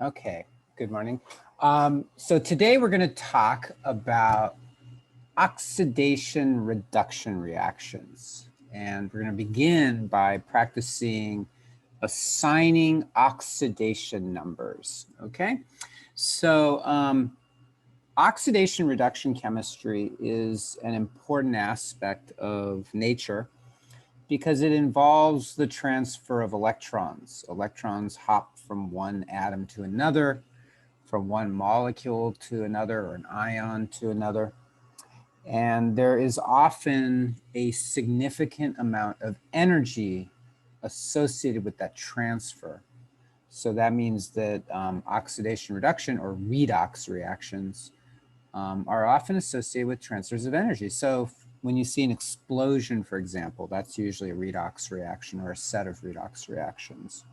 Okay, good morning. So today we're going to talk about oxidation reduction reactions. And we're going to begin by practicing assigning oxidation numbers, okay? So oxidation reduction chemistry is an important aspect of nature because it involves the transfer of electrons. Electrons hop from one atom to another, from one molecule to another, or an ion to another. And there is often a significant amount of energy associated with that transfer. So that means that oxidation reduction or redox reactions are often associated with transfers of energy. So when you see an explosion, for example, that's usually a redox reaction or a set of redox reactions.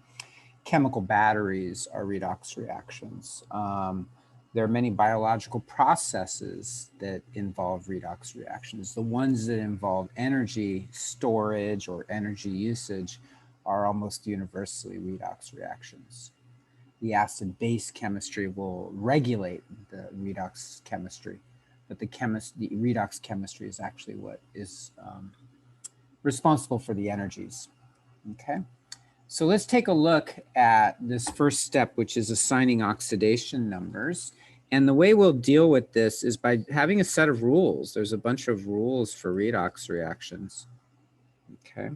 Chemical batteries are redox reactions. There are many biological processes that involve redox reactions. The ones that involve energy storage or energy usage are almost universally redox reactions. The acid-base chemistry will regulate the redox chemistry, but the redox chemistry is actually what is responsible for the energies, okay? So let's take a look at this first step, which is assigning oxidation numbers. And the way we'll deal with this is by having a set of rules. There's a bunch of rules for redox reactions, okay?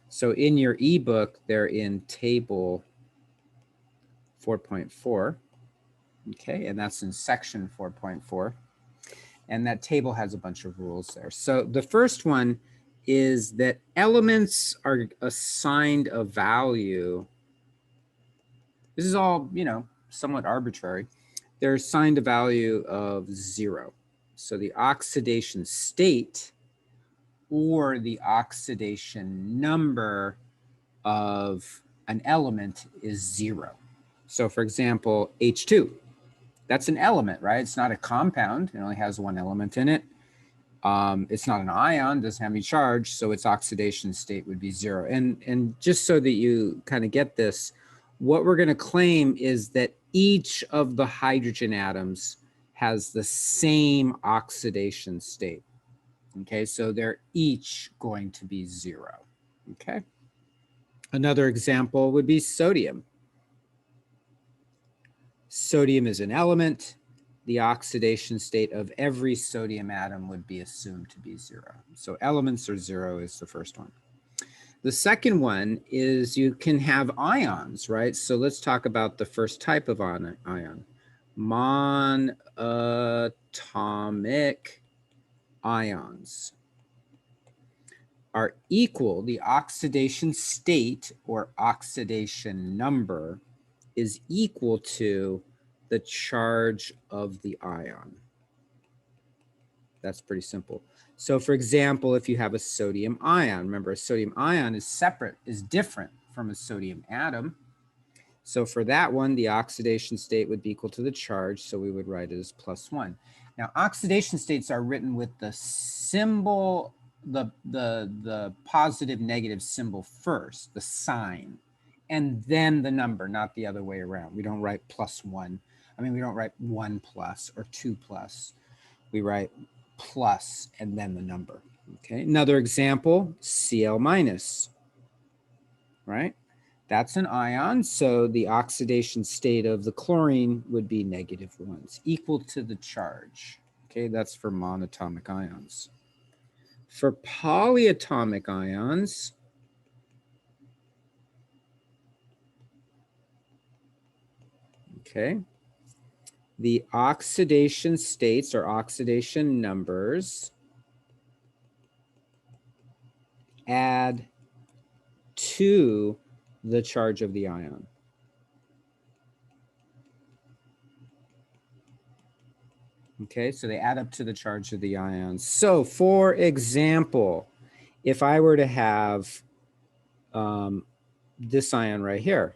So in your ebook, they're in table 4.4, okay, and that's in section 4.4. And that table has a bunch of rules there. So the first one is that elements are assigned a value. This is all, you know, somewhat arbitrary. They're assigned a value of 0. So the oxidation state or the oxidation number of an element is 0. So for example, H2, that's an element, right? It's not a compound. It only has one element in it. It's not an ion, doesn't have any charge, so its oxidation state would be 0. And just so that you kind of get this, what we're going to claim is that each of the hydrogen atoms has the same oxidation state. Okay, so they're each going to be 0. Okay. Another example would be sodium. Sodium is an element. The oxidation state of every sodium atom would be assumed to be 0. So elements are 0 is the first one. The second one is you can have ions, right? So let's talk about the first type of ion. Monatomic ions are equal. The oxidation state or oxidation number is equal to the charge of the ion. That's pretty simple. So for example, if you have a sodium ion, remember a sodium ion is separate, is different from a sodium atom. So for that one, the oxidation state would be equal to the charge. So we would write it as +1. Now oxidation states are written with the symbol, the positive negative symbol first, the sign, and then the number, not the other way around. We don't write +1. I mean, we don't write 1 plus or 2 plus. We write plus and then the number. Okay, another example, Cl minus, right? That's an ion, so the oxidation state of the chlorine would be -1, equal to the charge. Okay, that's for monatomic ions. For polyatomic ions, okay, the oxidation states or oxidation numbers add to the charge of the ion. Okay, so they add up to the charge of the ions. So for example, if I were to have this ion right here,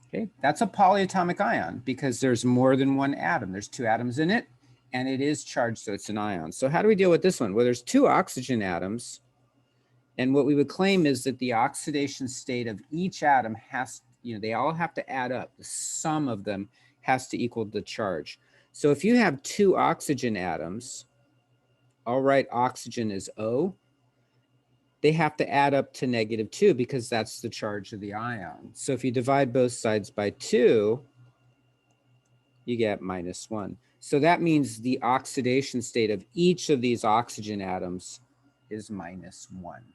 okay, that's a polyatomic ion because there's more than one atom. There's 2 atoms in it and it is charged, so it's an ion. So how do we deal with this one? Well, there's 2 oxygen atoms And what we would claim is that the oxidation state of each atom has, they all have to add up. The sum of them has to equal the charge. So if you have 2 oxygen atoms, I'll write oxygen as O. They have to add up to -2 because that's the charge of the ion. So if you divide both sides by 2, you get -1. So that means the oxidation state of each of these oxygen atoms is -1.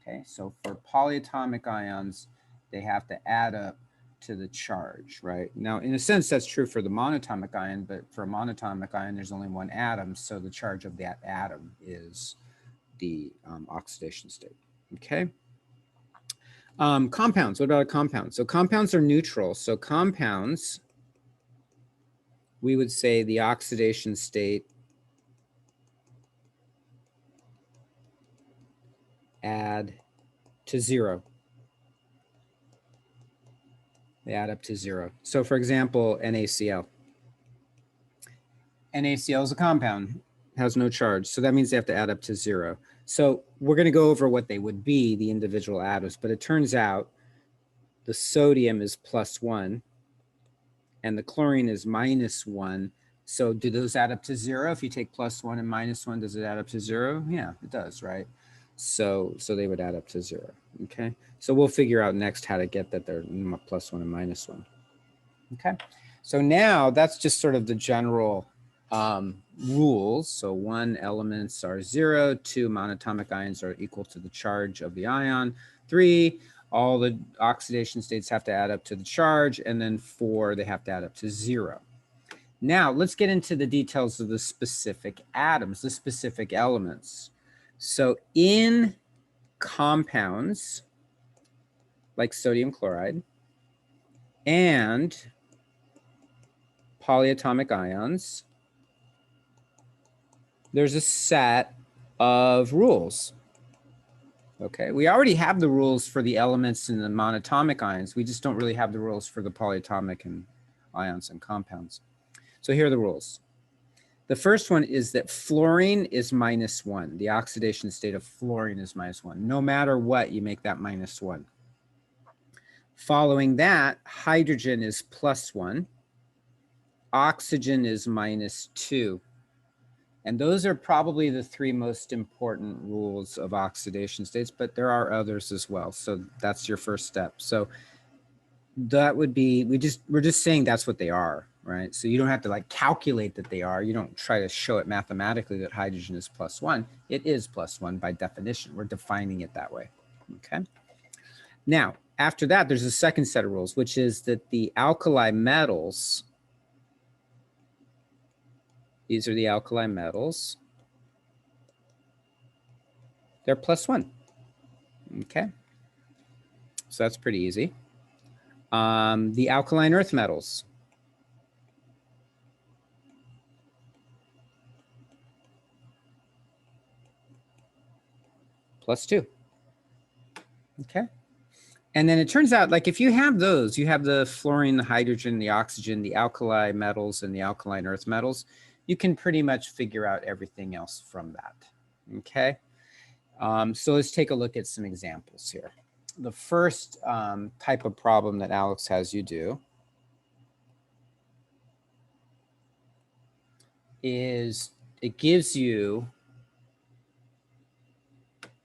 Okay, so for polyatomic ions, they have to add up to the charge, right? Now, in a sense, that's true for the monatomic ion, but for a monatomic ion, there's only 1 atom, so the charge of that atom is the oxidation state, okay? Compounds, what about a compound? So compounds are neutral. So compounds, we would say the oxidation state add to 0. They add up to 0. So for example, NaCl. NaCl is a compound, has no charge. So that means they have to add up to 0. So we're going to go over what they would be, the individual atoms, but it turns out the sodium is +1 and the chlorine is -1. So do those add up to 0? If you take +1 and -1, does it add up to 0? Yeah, it does, right? So they would add up to 0, okay? So we'll figure out next how to get that they're +1 and -1, okay? So now that's just sort of the general rules. So 1, elements are 0, 2, monatomic ions are equal to the charge of the ion, 3, all the oxidation states have to add up to the charge, and then 4, they have to add up to 0. Now let's get into the details of the specific atoms, the specific elements. So in compounds like sodium chloride and polyatomic ions, there's a set of rules. Okay, we already have the rules for the elements in the monatomic ions. We just don't really have the rules for the polyatomic and ions and compounds. So here are the rules. The first one is that fluorine is -1. The oxidation state of fluorine is -1. No matter what, you make that -1. Following that, hydrogen is +1. Oxygen is -2. And those are probably the 3 most important rules of oxidation states, but there are others as well. So that's your first step. So that would be, we're just saying that's what they are, right? So you don't have to like calculate that they are. You don't try to show it mathematically that hydrogen is +1. It is +1 by definition. We're defining it that way, okay? Now, after that, there's a second set of rules, which is that the alkali metals, these are the alkali metals, they're +1, okay? So that's pretty easy. The alkaline earth metals, +2, okay? And then it turns out, like if you have those, you have the fluorine, the hydrogen, the oxygen, the alkali metals, and the alkaline earth metals, you can pretty much figure out everything else from that, okay? So let's take a look at some examples here. The first type of problem that Alex has you do is it gives you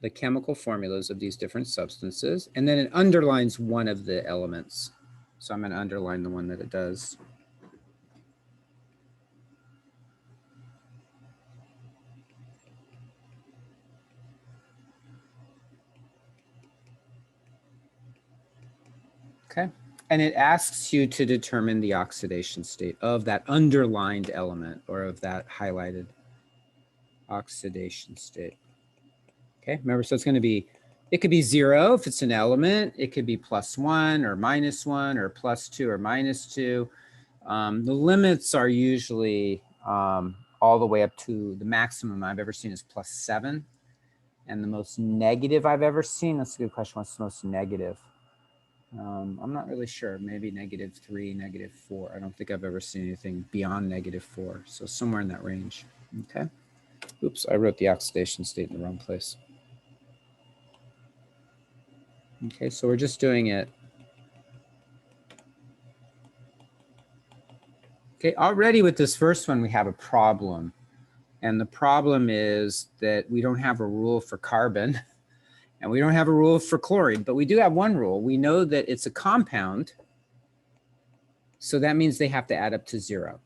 the chemical formulas of these different substances, and then it underlines one of the elements. So I'm going to underline the one that it does. Okay. And it asks you to determine the oxidation state of that underlined element or of that highlighted oxidation state. Okay, remember, so it's going to be, it could be 0 if it's an element. It could be +1 or -1 or +2 or -2. The limits are usually all the way up to the maximum I've ever seen is +7. And the most negative I've ever seen, that's a good question, what's the most negative? I'm not really sure, maybe -3, -4. I don't think I've ever seen anything beyond -4. So somewhere in that range, okay? Oops, I wrote the oxidation state in the wrong place. Okay, so we're just doing it. Okay, already with this first one, we have a problem. And the problem is that we don't have a rule for carbon and we don't have a rule for chlorine, but we do have one rule. We know that it's a compound. So that means they have to add up to 0.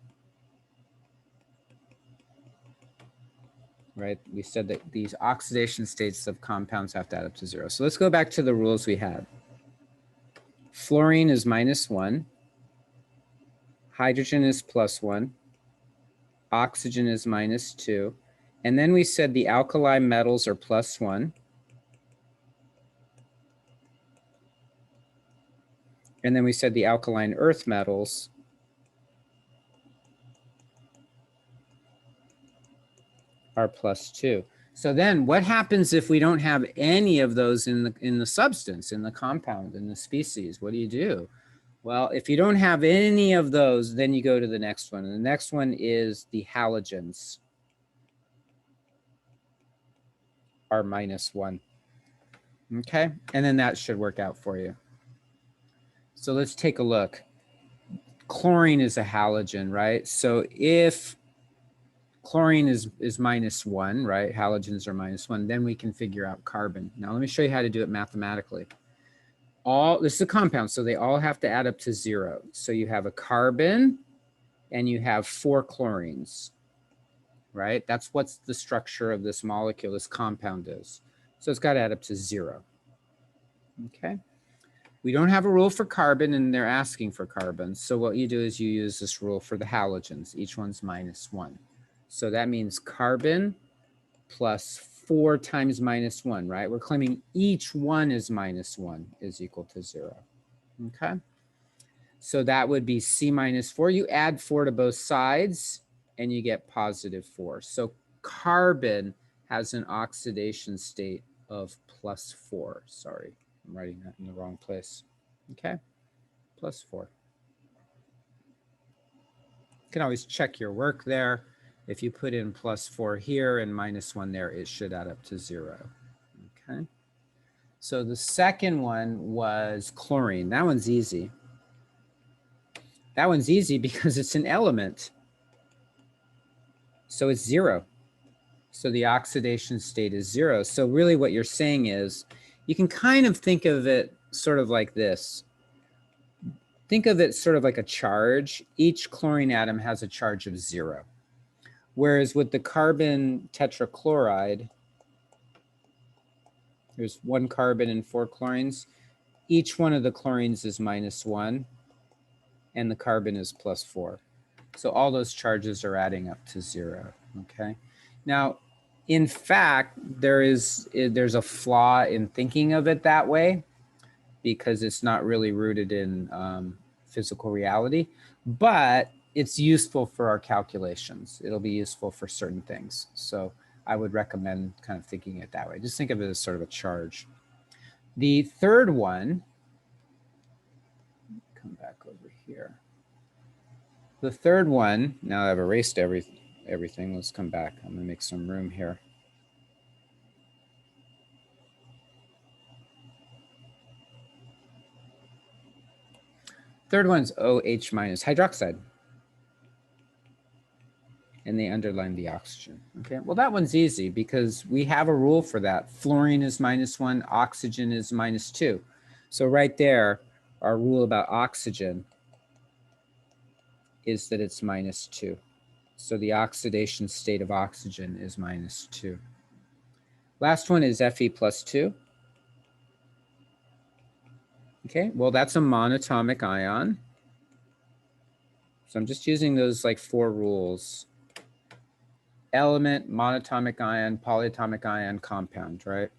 Right? We said that these oxidation states of compounds have to add up to 0. So let's go back to the rules we had. Fluorine is -1. Hydrogen is +1. Oxygen is -2. And then we said the alkali metals are +1. And then we said the alkaline earth metals are +2. So then what happens if we don't have any of those in the substance, in the compound, in the species? What do you do? Well, if you don't have any of those, then you go to the next one. And the next one is the halogens are -1. Okay, and then that should work out for you. So let's take a look. Chlorine is a halogen, right? So if chlorine is -1, right? Halogens are -1, then we can figure out carbon. Now let me show you how to do it mathematically. This is a compound, so they all have to add up to 0. So you have a carbon and you have 4 chlorines, right? That's what's the structure of this molecule, this compound is. So it's got to add up to 0. Okay. We don't have a rule for carbon and they're asking for carbon. So what you do is you use this rule for the halogens. Each one's -1. So that means carbon plus 4 times -1, right? We're claiming each one is -1 is equal to 0. Okay. So that would be C -4. You add 4 to both sides and you get +4. So carbon has an oxidation state of +4. Sorry, I'm writing that in the wrong place. Okay, +4. You can always check your work there. If you put in +4 here and -1 there, it should add up to 0. Okay. So the second one was chlorine. That one's easy. That one's easy because it's an element. So it's 0. So the oxidation state is 0. So really what you're saying is, you can kind of think of it sort of like this. Think of it sort of like a charge. Each chlorine atom has a charge of 0. Whereas with the carbon tetrachloride, there's 1 carbon and 4 chlorines. Each one of the chlorines is -1 and the carbon is +4. So all those charges are adding up to 0, okay? Now, in fact, there's a flaw in thinking of it that way because it's not really rooted in physical reality, but it's useful for our calculations. It'll be useful for certain things. So I would recommend kind of thinking it that way. Just think of it as sort of a charge. The third one, come back over here. The third one, now I've erased everything, let's come back. I'm gonna make some room here. Third one's OH minus, hydroxide. And they underline the oxygen. Okay, well that one's easy because we have a rule for that. Fluorine is -1, oxygen is -2. So right there, our rule about oxygen is that it's -2. So the oxidation state of oxygen is -2. Last one is Fe+2. Okay, well that's a monatomic ion. So I'm just using those like 4 rules. Element, monatomic ion, polyatomic ion, compound, right?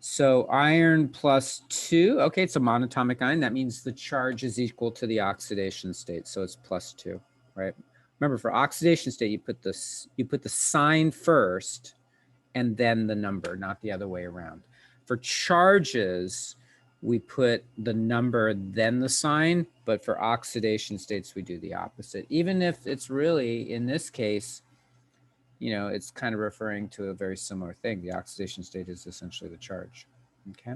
So iron +2, okay, it's a monatomic ion. That means the charge is equal to the oxidation state, so it's +2, right? Remember, for oxidation state, you put the sign first and then the number, not the other way around. For charges, we put the number, then the sign, but for oxidation states, we do the opposite. Even if it's really, in this case, you know, it's kind of referring to a very similar thing. The oxidation state is essentially the charge, okay?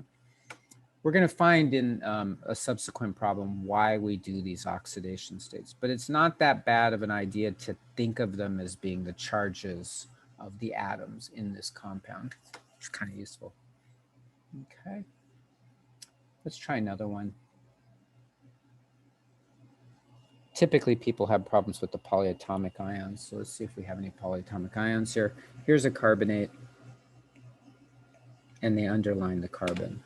We're going to find in a subsequent problem why we do these oxidation states, but it's not that bad of an idea to think of them as being the charges of the atoms in this compound. It's kind of useful. Okay, let's try another one. Typically, people have problems with the polyatomic ions, so let's see if we have any polyatomic ions here. Here's a carbonate, and they underline the carbon.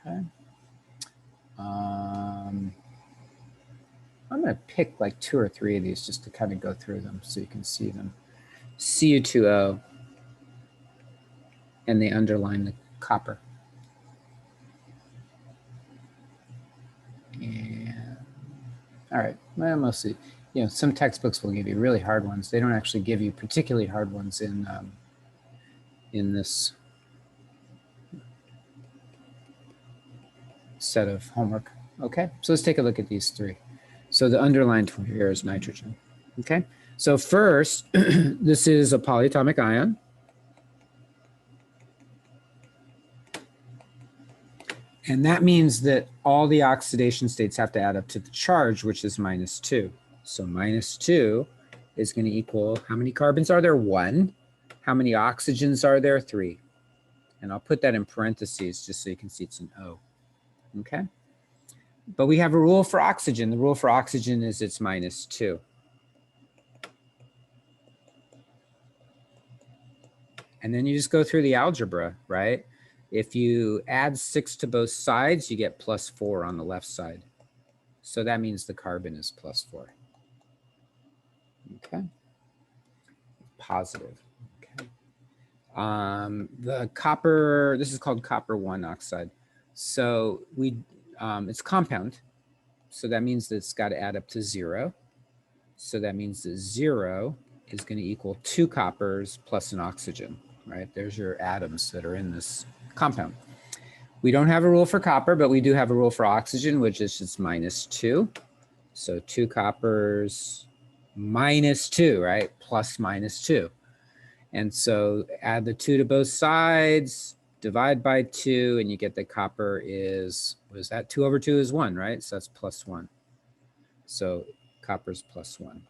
Okay. I'm going to pick like 2 or 3 of these just to kind of go through them so you can see them. Cu2O, and they underline the copper. And, all right, well, mostly, you know, some textbooks will give you really hard ones. They don't actually give you particularly hard ones in this set of homework. Okay, so let's take a look at these 3. So the underlined here is nitrogen. Okay, so first, this is a polyatomic ion. And that means that all the oxidation states have to add up to the charge, which is -2. So -2 is going to equal, how many carbons are there? 1. How many oxygens are there? 3. And I'll put that in parentheses just so you can see it's an O. Okay. But we have a rule for oxygen. The rule for oxygen is it's -2. And then you just go through the algebra, right? If you add 6 to both sides, you get +4 on the left side. So that means the carbon is +4. Okay. Positive. Okay. The copper, this is called copper 1 oxide. So it's compound. So that means that it's got to add up to 0. So that means that 0 is going to equal 2 coppers plus an oxygen, right? There's your atoms that are in this compound. We don't have a rule for copper, but we do have a rule for oxygen, which is just -2. So 2 coppers -2, right? Plus -2. And so add the 2 to both sides, divide by 2, and you get the copper is, what is that? 2 over 2 is 1, right? So that's +1. So copper's +1.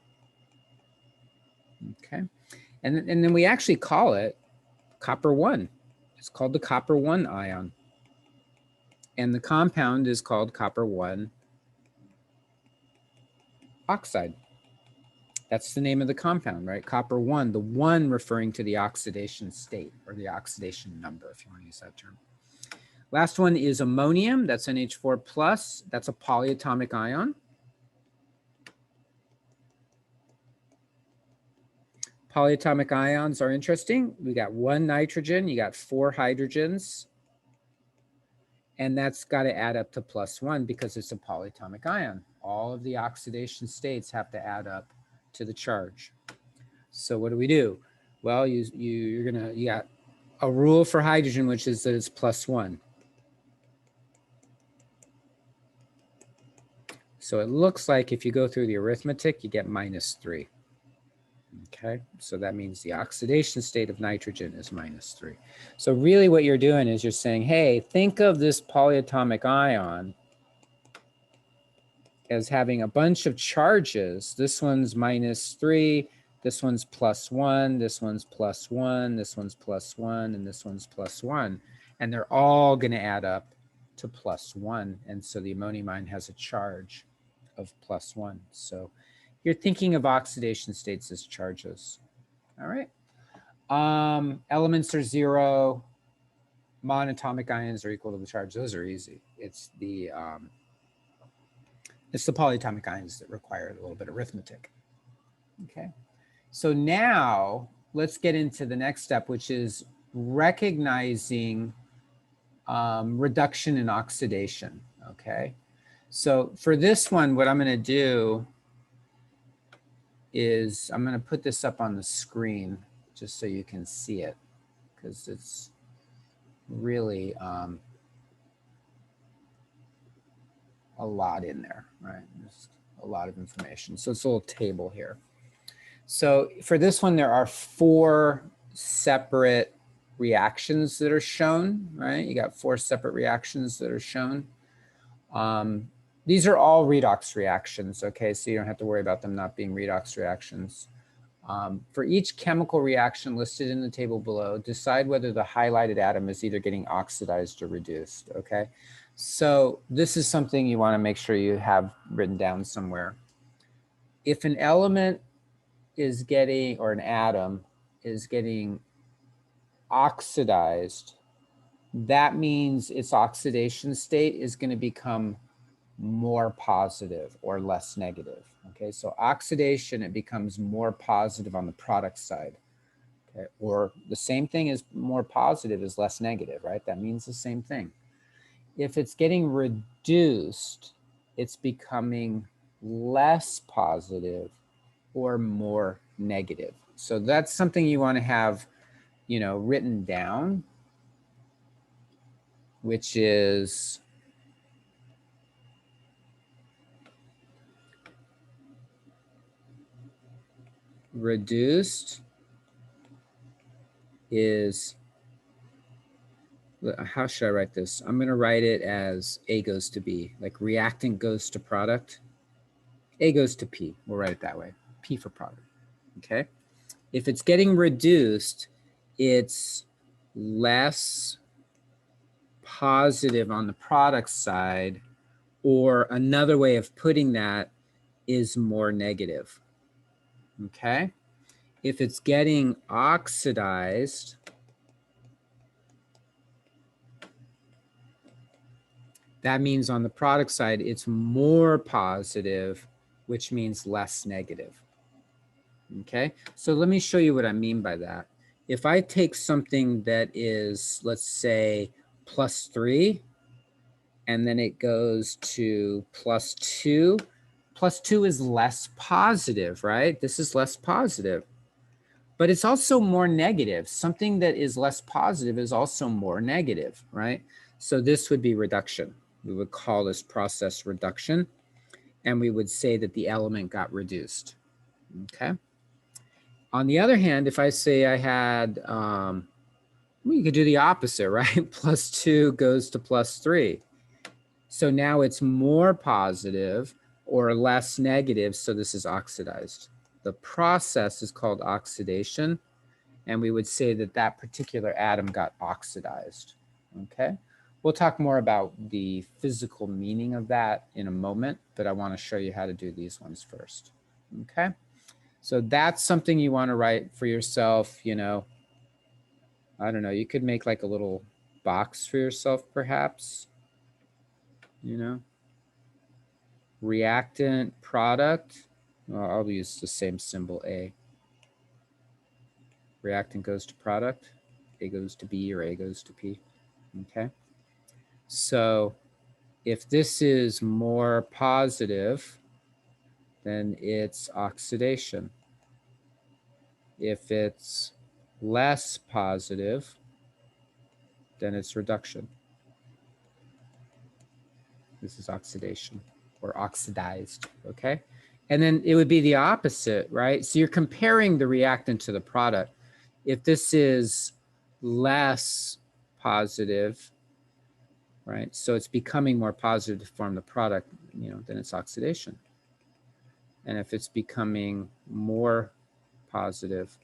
Okay. And then we actually call it copper 1. It's called the copper 1 ion. And the compound is called copper 1 oxide. That's the name of the compound, right? Copper 1, the 1 referring to the oxidation state or the oxidation number, if you want to use that term. Last one is ammonium. That's NH4+. That's a polyatomic ion. Polyatomic ions are interesting. We got 1 nitrogen, you got 4 hydrogens, and that's got to add up to +1 because it's a polyatomic ion. All of the oxidation states have to add up to the charge. So what do? Well, you got a rule for hydrogen, which is that it's +1. So it looks like if you go through the arithmetic, you get -3. Okay, so that means the oxidation state of nitrogen is -3. So really what you're doing is you're saying, hey, think of this polyatomic ion as having a bunch of charges. This one's -3, this one's +1, this one's +1, this one's +1, and this one's +1. And they're all going to add up to +1. And so the ammonium ion has a charge of +1. So you're thinking of oxidation states as charges. All right. Elements are 0. Monatomic ions are equal to the charge. Those are easy. It's the polyatomic ions that require a little bit of arithmetic. Okay. So now let's get into the next step, which is recognizing reduction and oxidation. Okay. So for this one, what I'm going to do is I'm going to put this up on the screen just so you can see it, because it's really a lot in there, right? There's a lot of information. So it's a little table here. So for this one, there are 4 separate reactions that are shown, right? You got 4 separate reactions that are shown. These are all redox reactions, okay? So you don't have to worry about them not being redox reactions. For each chemical reaction listed in the table below, decide whether the highlighted atom is either getting oxidized or reduced, okay? So this is something you want to make sure you have written down somewhere. If an element is getting, or an atom is getting oxidized, that means its oxidation state is going to become more positive or less negative. Okay, so oxidation, it becomes more positive on the product side. Okay, or the same thing is more positive is less negative, right? That means the same thing. If it's getting reduced, it's becoming less positive or more negative. So that's something you want to have, you know, written down, which is reduced is, how should I write this? I'm going to write it as A goes to B, like reactant goes to product. A goes to P. We'll write it that way. P for product. Okay. If it's getting reduced, it's less positive on the product side, or another way of putting that is more negative. Okay. If it's getting oxidized, that means on the product side, it's more positive, which means less negative. Okay, so let me show you what I mean by that. If I take something that is, let's say, +3, and then it goes to +2, +2 is less positive, right? This is less positive, but it's also more negative. Something that is less positive is also more negative, right? So this would be reduction. We would call this process reduction, and we would say that the element got reduced, okay? On the other hand, if I say I had, well, you could do the opposite, right? +2 goes to +3. So now it's more positive or less negative, so this is oxidized. The process is called oxidation, and we would say that that particular atom got oxidized, okay? We'll talk more about the physical meaning of that in a moment, but I want to show you how to do these ones first, okay? So that's something you want to write for yourself, you know. I don't know, you could make like a little box for yourself perhaps, you know. Reactant product, well, I'll use the same symbol A. Reactant goes to product, A goes to B or A goes to P, okay. So if this is more positive, then it's oxidation. If it's less positive, then it's reduction. This is oxidation or oxidized, okay? And then it would be the opposite, right? So you're comparing the reactant to the product. If this is less positive, right? So it's becoming more positive to form the product, you know, then it's oxidation. And if it's becoming more positive,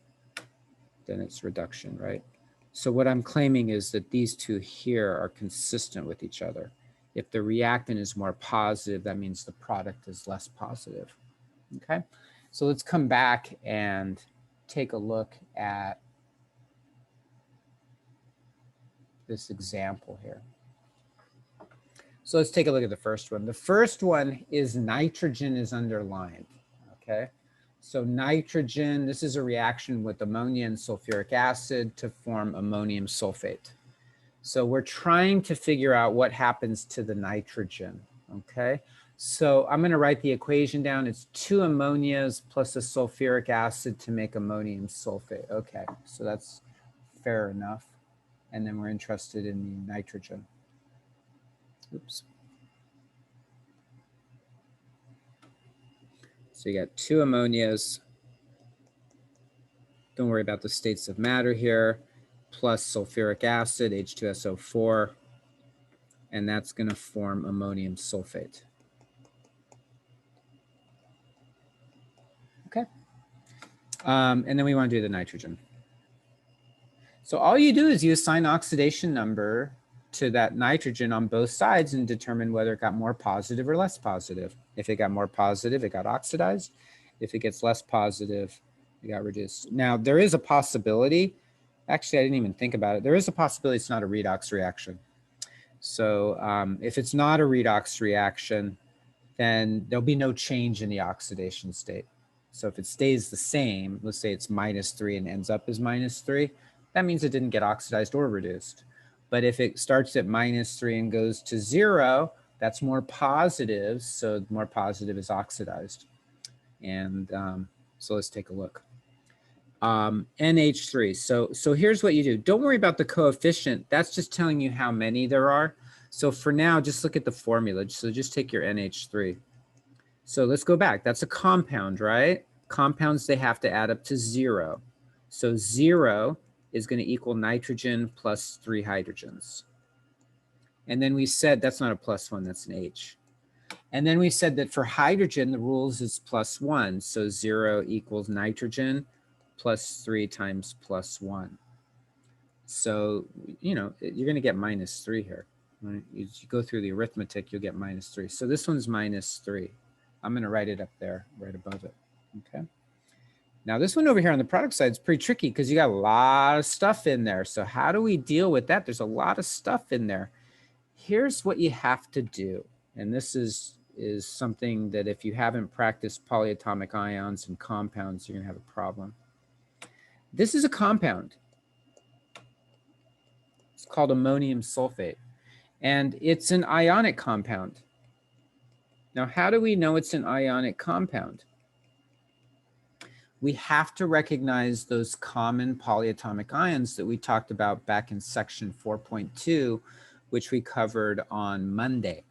then it's reduction, right? So what I'm claiming is that these two here are consistent with each other. If the reactant is more positive, that means the product is less positive, okay? So let's come back and take a look at this example here. So let's take a look at the first one. The first one is nitrogen is underlined, okay? So nitrogen, this is a reaction with ammonia and sulfuric acid to form ammonium sulfate. So we're trying to figure out what happens to the nitrogen, okay? So I'm gonna write the equation down. It's 2 ammonias plus a sulfuric acid to make ammonium sulfate. Okay, so that's fair enough. And then we're interested in the nitrogen. Oops. So you got 2 ammonias. Don't worry about the states of matter here. plus sulfuric acid, H2SO4, and that's going to form ammonium sulfate. Okay. And then we want to do the nitrogen. So all you do is you assign oxidation number to that nitrogen on both sides and determine whether it got more positive or less positive. If it got more positive, it got oxidized. If it gets less positive, it got reduced. Now, there is a possibility, actually, I didn't even think about it. There is a possibility it's not a redox reaction. So if it's not a redox reaction, then there'll be no change in the oxidation state. So if it stays the same, let's say it's -3 and ends up as -3, that means it didn't get oxidized or reduced. But if it starts at -3 and goes to 0, that's more positive. So more positive is oxidized. And so let's take a look. NH3. So here's what you do. Don't worry about the coefficient. That's just telling you how many there are. So for now, just look at the formula. So just take your NH3. So let's go back. That's a compound, right? Compounds, they have to add up to 0. So 0 is going to equal nitrogen plus 3 hydrogens. And then we said that's not a +1, that's an H. And then we said that for hydrogen, the rules is +1. So 0 equals nitrogen plus 3 times +1. So, you know, you're going to get -3 here. Right? You go through the arithmetic, you'll get -3. So this one's -3. I'm going to write it up there, right above it. Okay. Now this one over here on the product side is pretty tricky because you got a lot of stuff in there. So how do we deal with that? There's a lot of stuff in there. Here's what you have to do. And this is something that if you haven't practiced polyatomic ions and compounds, you're going to have a problem. This is a compound. It's called ammonium sulfate. And it's an ionic compound. Now, how do we know it's an ionic compound? We have to recognize those common polyatomic ions that we talked about back in section 4.2, which we covered on Monday.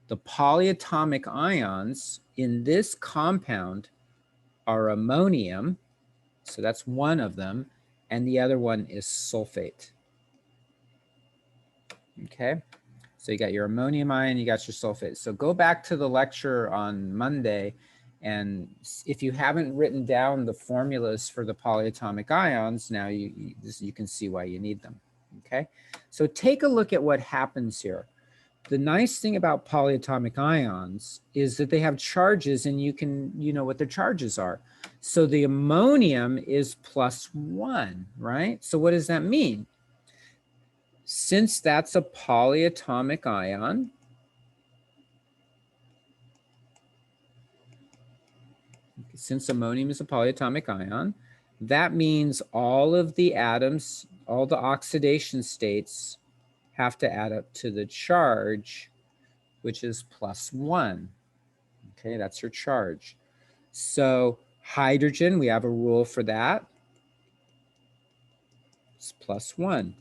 The polyatomic ions in this compound are ammonium, so that's one of them, and the other one is sulfate. Okay, so you got your ammonium ion, you got your sulfate. So go back to the lecture on Monday, and if you haven't written down the formulas for the polyatomic ions, now you can see why you need them. Okay, so take a look at what happens here. The nice thing about polyatomic ions is that they have charges, and you know what their charges are. So the ammonium is +1, right? So what does that mean? Since that's a polyatomic ion, since ammonium is a polyatomic ion, that means all of the atoms, all the oxidation states have to add up to the charge, which is +1. Okay, that's your charge. So hydrogen, we have a rule for that. It's +1.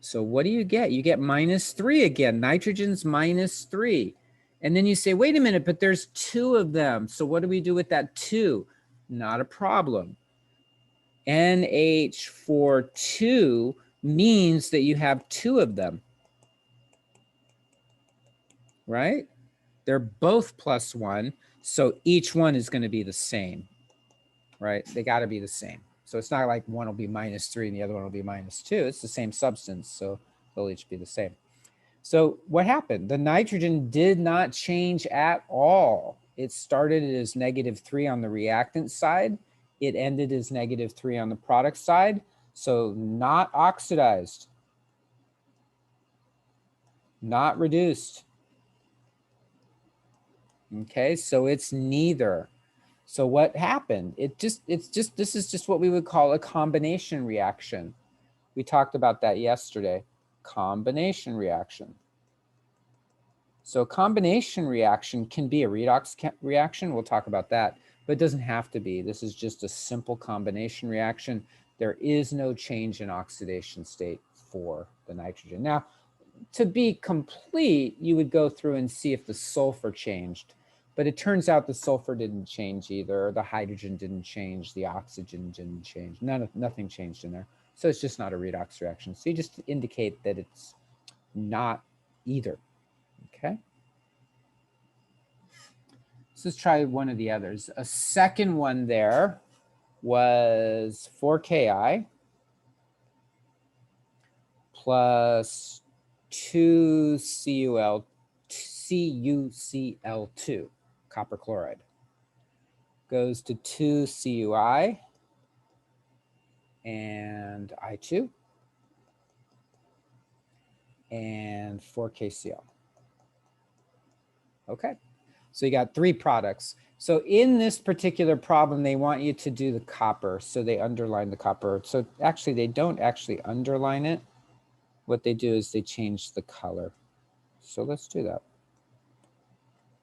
So what do you get? You get -3 again. Nitrogen's -3. And then you say, wait a minute, but there's 2 of them. So what do we do with that 2? Not a problem. NH for 2 means that you have 2 of them, right? They're both +1. So each one is going to be the same, right? They got to be the same. So it's not like one will be -3 and the other one will be -2. It's the same substance, so they'll each be the same. So what happened? The nitrogen did not change at all. It started as -3 on the reactant side. It ended as -3 on the product side. So not oxidized, not reduced. Okay, so it's neither. So what happened? This is just what we would call a combination reaction. We talked about that yesterday. Combination reaction. So a combination reaction can be a redox reaction. We'll talk about that, but it doesn't have to be. This is just a simple combination reaction. There is no change in oxidation state for the nitrogen. Now, to be complete, you would go through and see if the sulfur changed. But it turns out the sulfur didn't change either. The hydrogen didn't change. The oxygen didn't change. Nothing changed in there. So it's just not a redox reaction. So you just indicate that it's not either, okay? So let's try one of the others. A second one there was 4Ki plus 2CuCl2, copper chloride, goes to 2Cui and I2 and 4KCl. Okay, so you got 3 products. So in this particular problem, they want you to do the copper. So they underline the copper. So actually, they don't actually underline it. What they do is they change the color. So let's do that.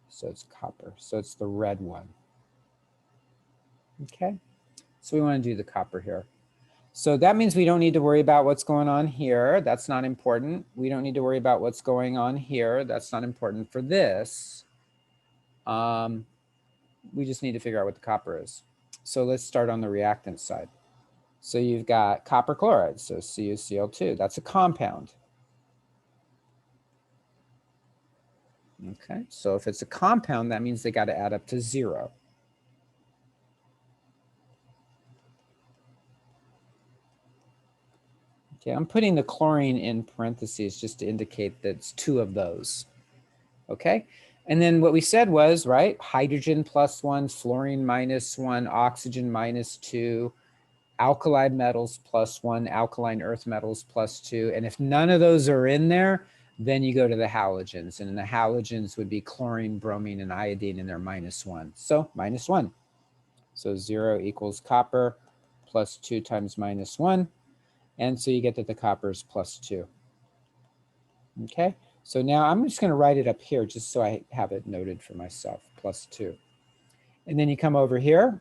So it's copper. So it's the red one. Okay, so we want to do the copper here. So that means we don't need to worry about what's going on here. That's not important. We don't need to worry about what's going on here. That's not important for this. We just need to figure out what the copper is. So let's start on the reactant side. So you've got copper chloride, so CuCl2. That's a compound. Okay, so if it's a compound, that means they got to add up to 0. Okay, I'm putting the chlorine in parentheses just to indicate that it's 2 of those. Okay, and then what we said was, right, hydrogen +1, fluorine -1, oxygen -2, alkali metals +1, alkaline earth metals +2. And if none of those are in there, then you go to the halogens. And the halogens would be chlorine, bromine, and iodine, and they're -1. So -1. So 0 equals copper plus 2 times -1. And so you get that the copper is +2. Okay, so now I'm just going to write it up here just so I have it noted for myself, +2. And then you come over here.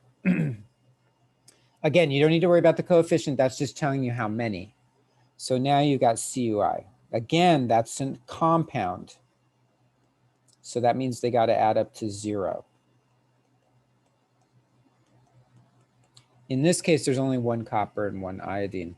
Again, you don't need to worry about the coefficient. That's just telling you how many. So now you got CuI. Again, that's a compound. So that means they got to add up to 0. In this case, there's only 1 copper and 1 iodine.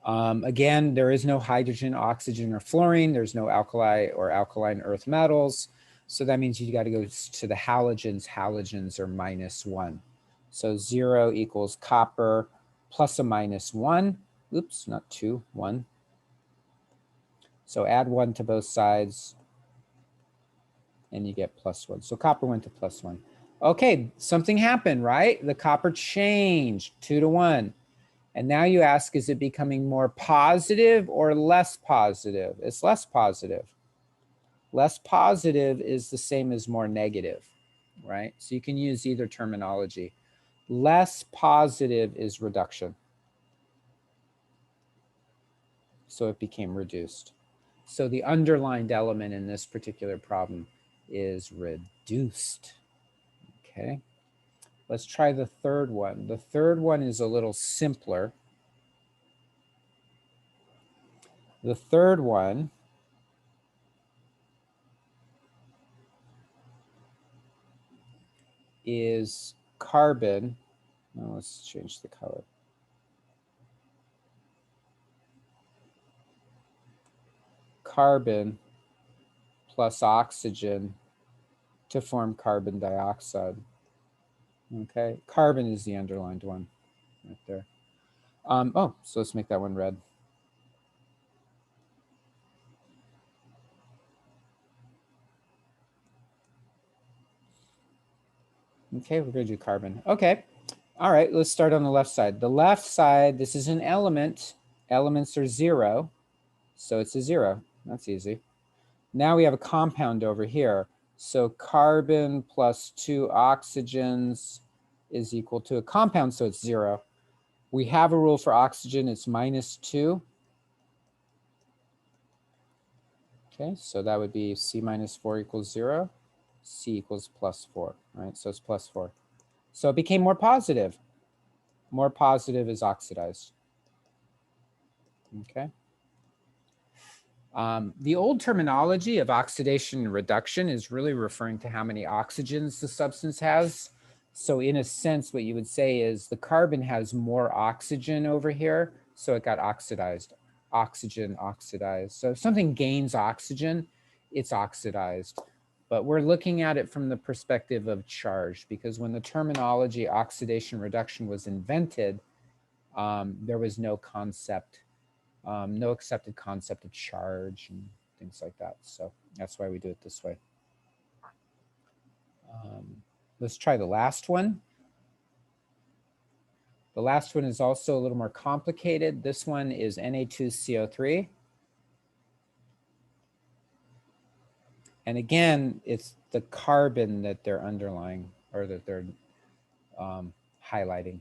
Again, there is no hydrogen, oxygen, or fluorine. There's no alkali or alkaline earth metals. So that means you got to go to the halogens. Halogens are -1. So 0 equals copper plus a -1. Oops, not 2, 1. So add 1 to both sides, and you get +1. So copper went to +1. Okay, something happened, right? The copper changed 2 to 1. And now you ask, is it becoming more positive or less positive? It's less positive. Less positive is the same as more negative, right? So you can use either terminology. Less positive is reduction. So it became reduced. So the underlined element in this particular problem is reduced. Okay. Let's try the third one. The third one is a little simpler. The third one is carbon. Now let's change the color. Carbon plus oxygen to form carbon dioxide. Okay, carbon is the underlined one right there. Oh, so let's make that one red. Okay, we're going to do carbon. Okay, all right, let's start on the left side. The left side, this is an element. Elements are 0, so it's a 0. That's easy. Now we have a compound over here. So carbon plus 2 oxygens is equal to a compound, so it's 0. We have a rule for oxygen, it's -2. Okay, so that would be C minus 4 equals 0. C equals +4, right? So it's +4. So it became more positive. More positive is oxidized. Okay. The old terminology of oxidation reduction is really referring to how many oxygens the substance has. So in a sense, what you would say is the carbon has more oxygen over here, so it got oxidized. Oxygen, oxidized. So if something gains oxygen, it's oxidized. But we're looking at it from the perspective of charge, because when the terminology oxidation reduction was invented, there was no concept, no accepted concept of charge and things like that. So that's why we do it this way. Let's try the last one. The last one is also a little more complicated. This one is Na2CO3. And again, it's the carbon that they're underlying, or that they're highlighting.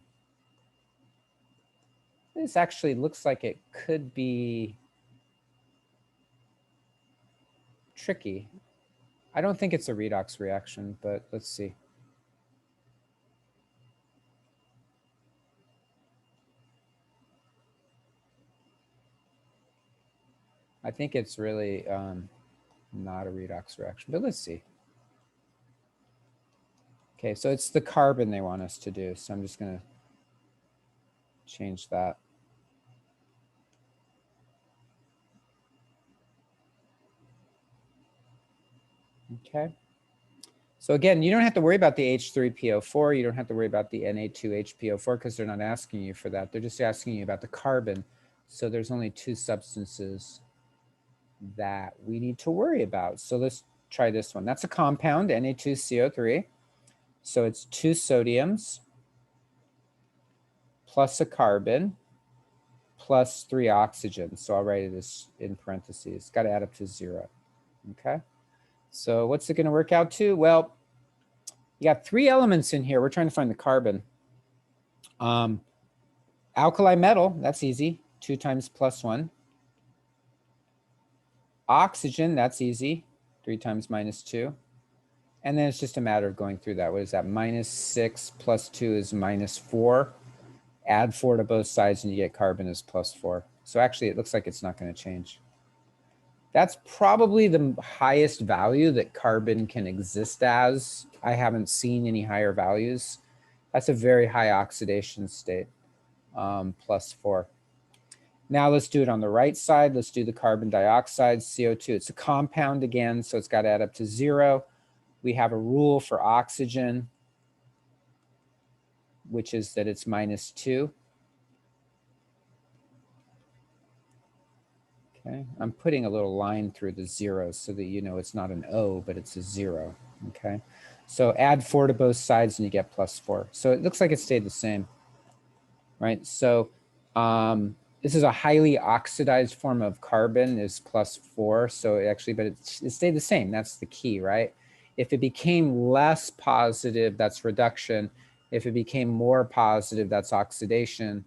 This actually looks like it could be tricky. I don't think it's a redox reaction, but let's see. I think it's really not a redox reaction, but let's see. Okay, so it's the carbon they want us to do. So I'm just going to change that. Okay. So again, you don't have to worry about the H3PO4. You don't have to worry about the Na2HPO4 because they're not asking you for that. They're just asking you about the carbon. So there's only two substances that we need to worry about. So let's try this one. That's a compound, Na2CO3. So it's 2 sodiums plus a carbon plus 3 oxygens. So I'll write it as in parentheses. It's got to add up to 0. Okay. So what's it going to work out to? Well, you got 3 elements in here. We're trying to find the carbon. Alkali metal, that's easy. 2 times plus 1. Oxygen, that's easy. 3 times minus 2. And then it's just a matter of going through that. What is that? Minus 6 plus 2 is minus 4. Add 4 to both sides and you get carbon is plus 4. So actually it looks like it's not going to change. That's probably the highest value that carbon can exist as. I haven't seen any higher values. That's a very high oxidation state, plus 4. Now let's do it on the right side. Let's do the carbon dioxide, CO2. It's a compound again, so it's got to add up to 0. We have a rule for oxygen, which is that it's minus 2. Okay, I'm putting a little line through the 0 so that you know it's not an O, but it's a 0. Okay, so add 4 to both sides and you get plus 4. So it looks like it stayed the same, right? So this is a highly oxidized form of carbon, is plus 4. So actually, but it stayed the same. That's the key, right? If it became less positive, that's reduction. If it became more positive, that's oxidation.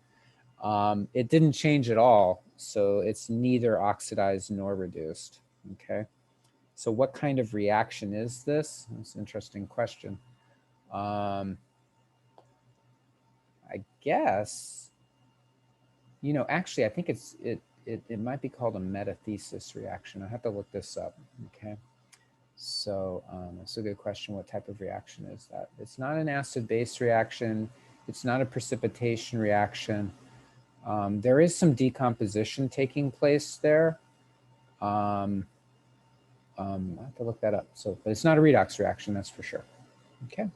It didn't change at all. So it's neither oxidized nor reduced. Okay. So what kind of reaction is this? That's an interesting question. I guess, you know, actually, I think it might be called a metathesis reaction. I have to look this up. Okay. So that's a good question. What type of reaction is that? It's not an acid-base reaction. It's not a precipitation reaction. There is some decomposition taking place there. I have to look that up. So, but it's not a redox reaction, that's for sure. Okay.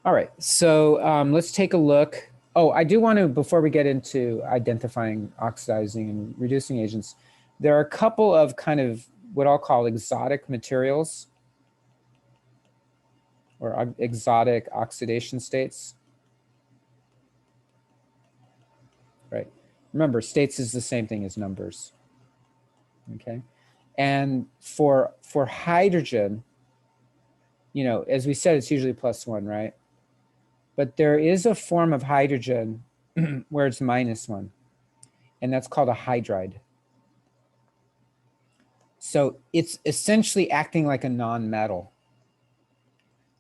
All right. So let's take a look. Oh, I do want to, before we get into identifying oxidizing and reducing agents, there are a couple of kind of what I'll call exotic materials or exotic oxidation states. Right. Remember, states is the same thing as numbers. Okay. And for hydrogen, you know, as we said, it's usually plus 1, right? But there is a form of hydrogen where it's minus 1, and that's called a hydride. So it's essentially acting like a non-metal.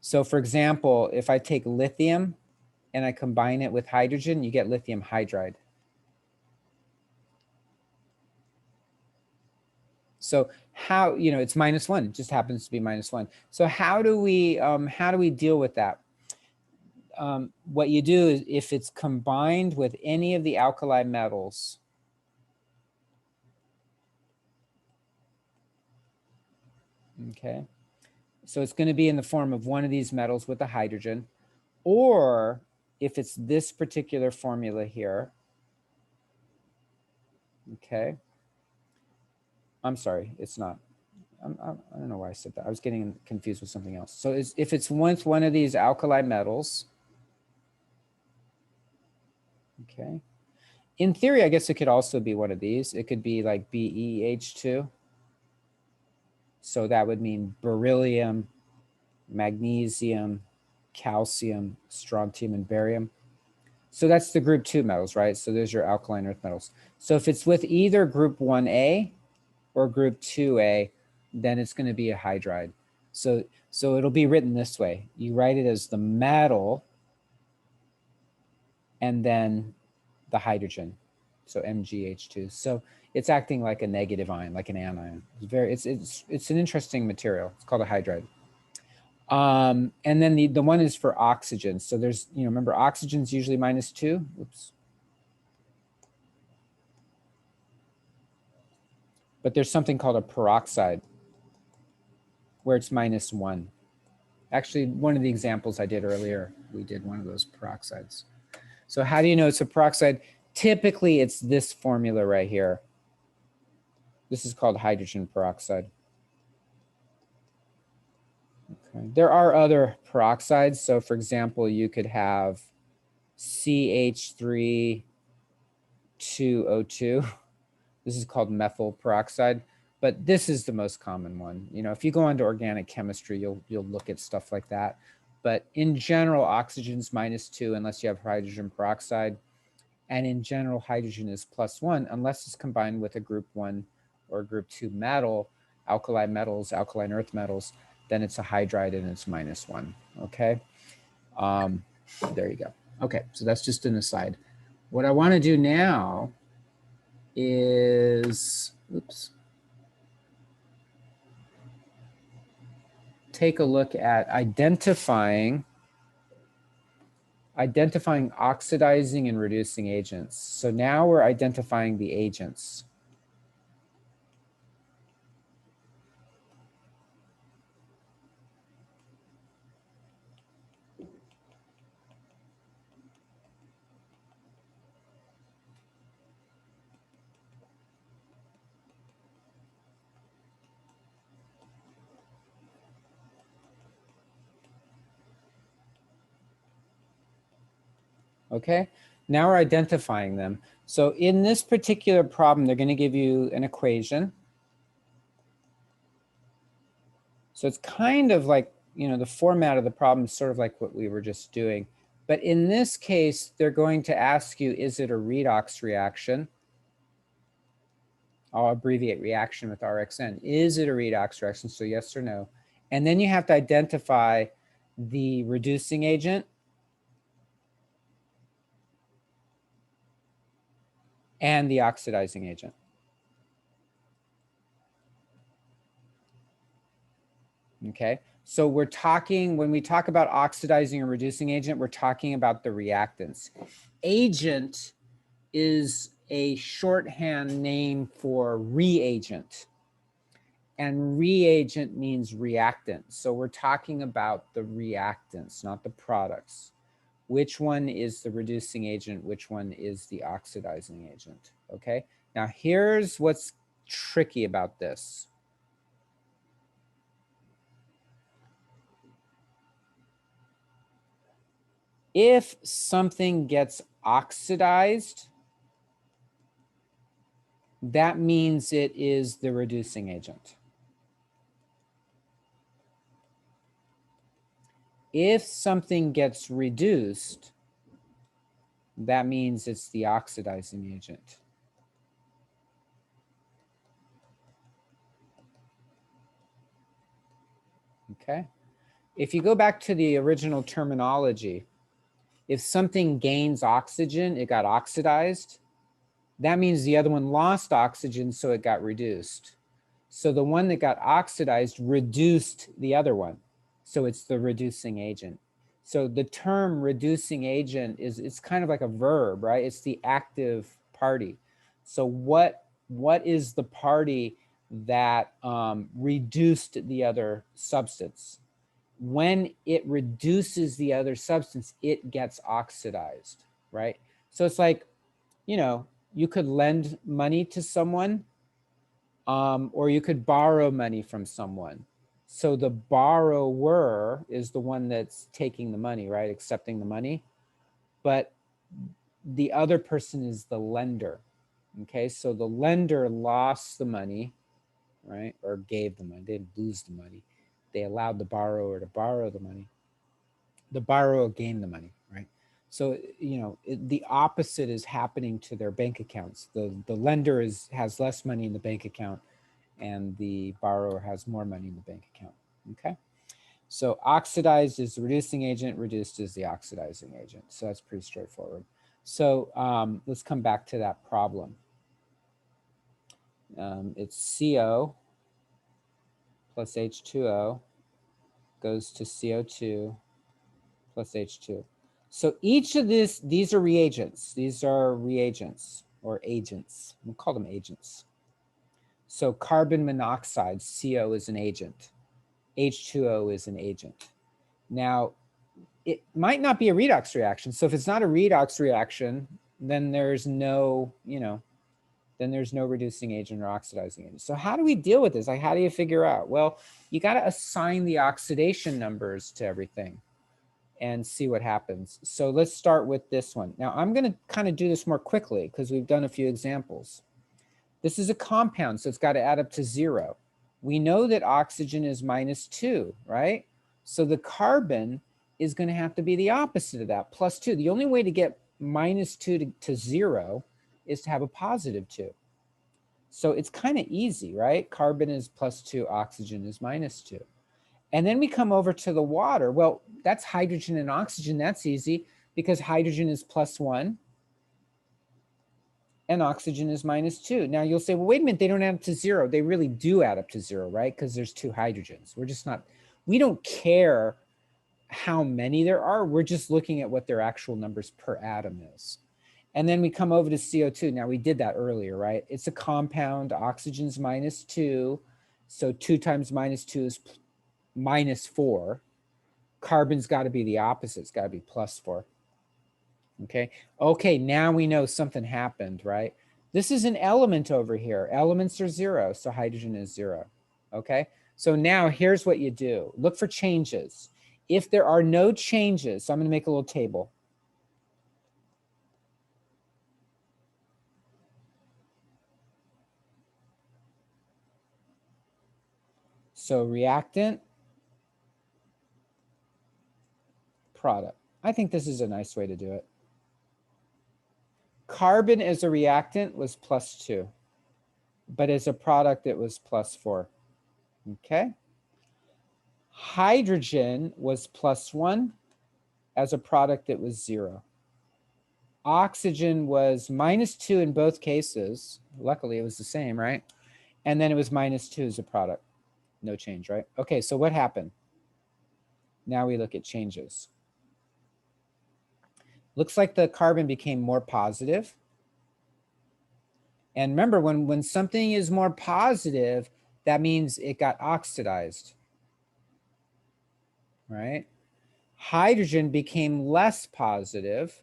So for example, if I take lithium and I combine it with hydrogen, you get lithium hydride. So how, you know, it's minus 1, it just happens to be minus 1. So how do we deal with that? what you do is if it's combined with any of the alkali metals, okay, so it's going to be in the form of one of these metals with a hydrogen, or if it's this particular formula here, okay, I'm sorry, it's not. I don't know why I said that. I was getting confused with something else. So if it's one of these alkali metals, okay. In theory, I guess it could also be one of these. It could be like BeH2. So that would mean beryllium, magnesium, calcium, strontium, and barium. So that's the group 2 metals, right? So there's your alkaline earth metals. So if it's with either group 1A or group 2A, then it's going to be a hydride. So it'll be written this way. You write it as the metal and then the hydrogen. So MgH2. So it's acting like a negative ion, like an anion. It's an interesting material. It's called a hydride. And then the one is for oxygen. So there's, remember oxygen's usually -2. Oops. But there's something called a peroxide where it's -1. Actually, one of the examples I did earlier, we did one of those peroxides. So how do you know it's a peroxide? Typically, it's this formula right here. This is called hydrogen peroxide. Okay. There are other peroxides. So for example, you could have CH3-2O2. This is called methyl peroxide, but this is the most common one. If you go into organic chemistry, you'll look at stuff like that. But in general, oxygen's -2 unless you have hydrogen peroxide. And in general, hydrogen is +1 unless it's combined with a group 1 or group 2 metal, alkali metals, alkaline earth metals, then it's a hydride and it's -1, okay? There you go. Okay, so that's just an aside. What I want to do now is, oops, take a look at identifying oxidizing and reducing agents. So now we're identifying the agents. Okay, now we're identifying them. So in this particular problem, they're going to give you an equation. So it's kind of like, the format of the problem is sort of like what we were just doing. But in this case, they're going to ask you, is it a redox reaction? I'll abbreviate reaction with RXN. Is it a redox reaction? So yes or no. And then you have to identify the reducing agent and the oxidizing agent. Okay, so we're talking, when we talk about oxidizing or reducing agent, we're talking about the reactants. Agent is a shorthand name for reagent. And reagent means reactant. So we're talking about the reactants, not the products. Which one is the reducing agent? Which one is the oxidizing agent? Okay, now here's what's tricky about this. If something gets oxidized, that means it is the reducing agent. If something gets reduced, that means it's the oxidizing agent. Okay. If you go back to the original terminology, if something gains oxygen, it got oxidized, that means the other one lost oxygen, so it got reduced. So the one that got oxidized reduced the other one. So it's the reducing agent. So the term reducing agent it's kind of like a verb, right? It's the active party. So what is the party that reduced the other substance? When it reduces the other substance, it gets oxidized, right? So it's like, you know, you could lend money to someone, or you could borrow money from someone. So the borrower is the one that's taking the money, right? Accepting the money. But the other person is the lender. Okay, so the lender lost the money, right? Or gave the money. They didn't lose the money. They allowed the borrower to borrow the money. The borrower gained the money, right? So, you know, the opposite is happening to their bank accounts. The lender has less money in the bank account, and the borrower has more money in the bank account, okay? So oxidized is the reducing agent, reduced is the oxidizing agent. So that's pretty straightforward. So let's come back to that problem. It's CO plus H2O goes to CO2 plus H2. So each of these are reagents. These are reagents or agents. We'll call them agents. So carbon monoxide, CO, is an agent. H2O is an agent. Now, it might not be a redox reaction. So if it's not a redox reaction, then there's no, you know, then there's no reducing agent or oxidizing agent. So how do we deal with this? Like, how do you figure out? Well, you got to assign the oxidation numbers to everything and see what happens. So let's start with this one. Now I'm going to kind of do this more quickly because we've done a few examples. This is a compound, so it's got to add up to 0. We know that oxygen is -2, right? So the carbon is going to have to be the opposite of that, +2. The only way to get -2 to 0 is to have a +2. So it's kind of easy, right? Carbon is +2, oxygen is -2. And then we come over to the water. Well, that's hydrogen and oxygen. That's easy because hydrogen is +1 and oxygen is -2. Now you'll say, well, wait a minute, they don't add up to 0. They really do add up to 0, right? Because there's 2 hydrogens. We're just not, we don't care how many there are. We're just looking at what their actual numbers per atom is. And then we come over to CO2. Now we did that earlier, right? It's a compound, oxygen's -2. So 2 times -2 is -4. Carbon's got to be the opposite. It's got to be +4. Okay. Okay. Now we know something happened, right? This is an element over here. Elements are 0. So hydrogen is 0. Okay. So now here's what you do. Look for changes. If there are no changes, so I'm going to make a little table. So reactant, product. I think this is a nice way to do it. Carbon as a reactant was +2, but as a product, it was +4. Okay. Hydrogen was +1. As a product, it was 0. Oxygen was -2 in both cases. Luckily, it was the same, right? And then it was -2 as a product. No change, right? Okay, so what happened? Now we look at changes. Looks like the carbon became more positive. And remember, when something is more positive, that means it got oxidized, right? Hydrogen became less positive,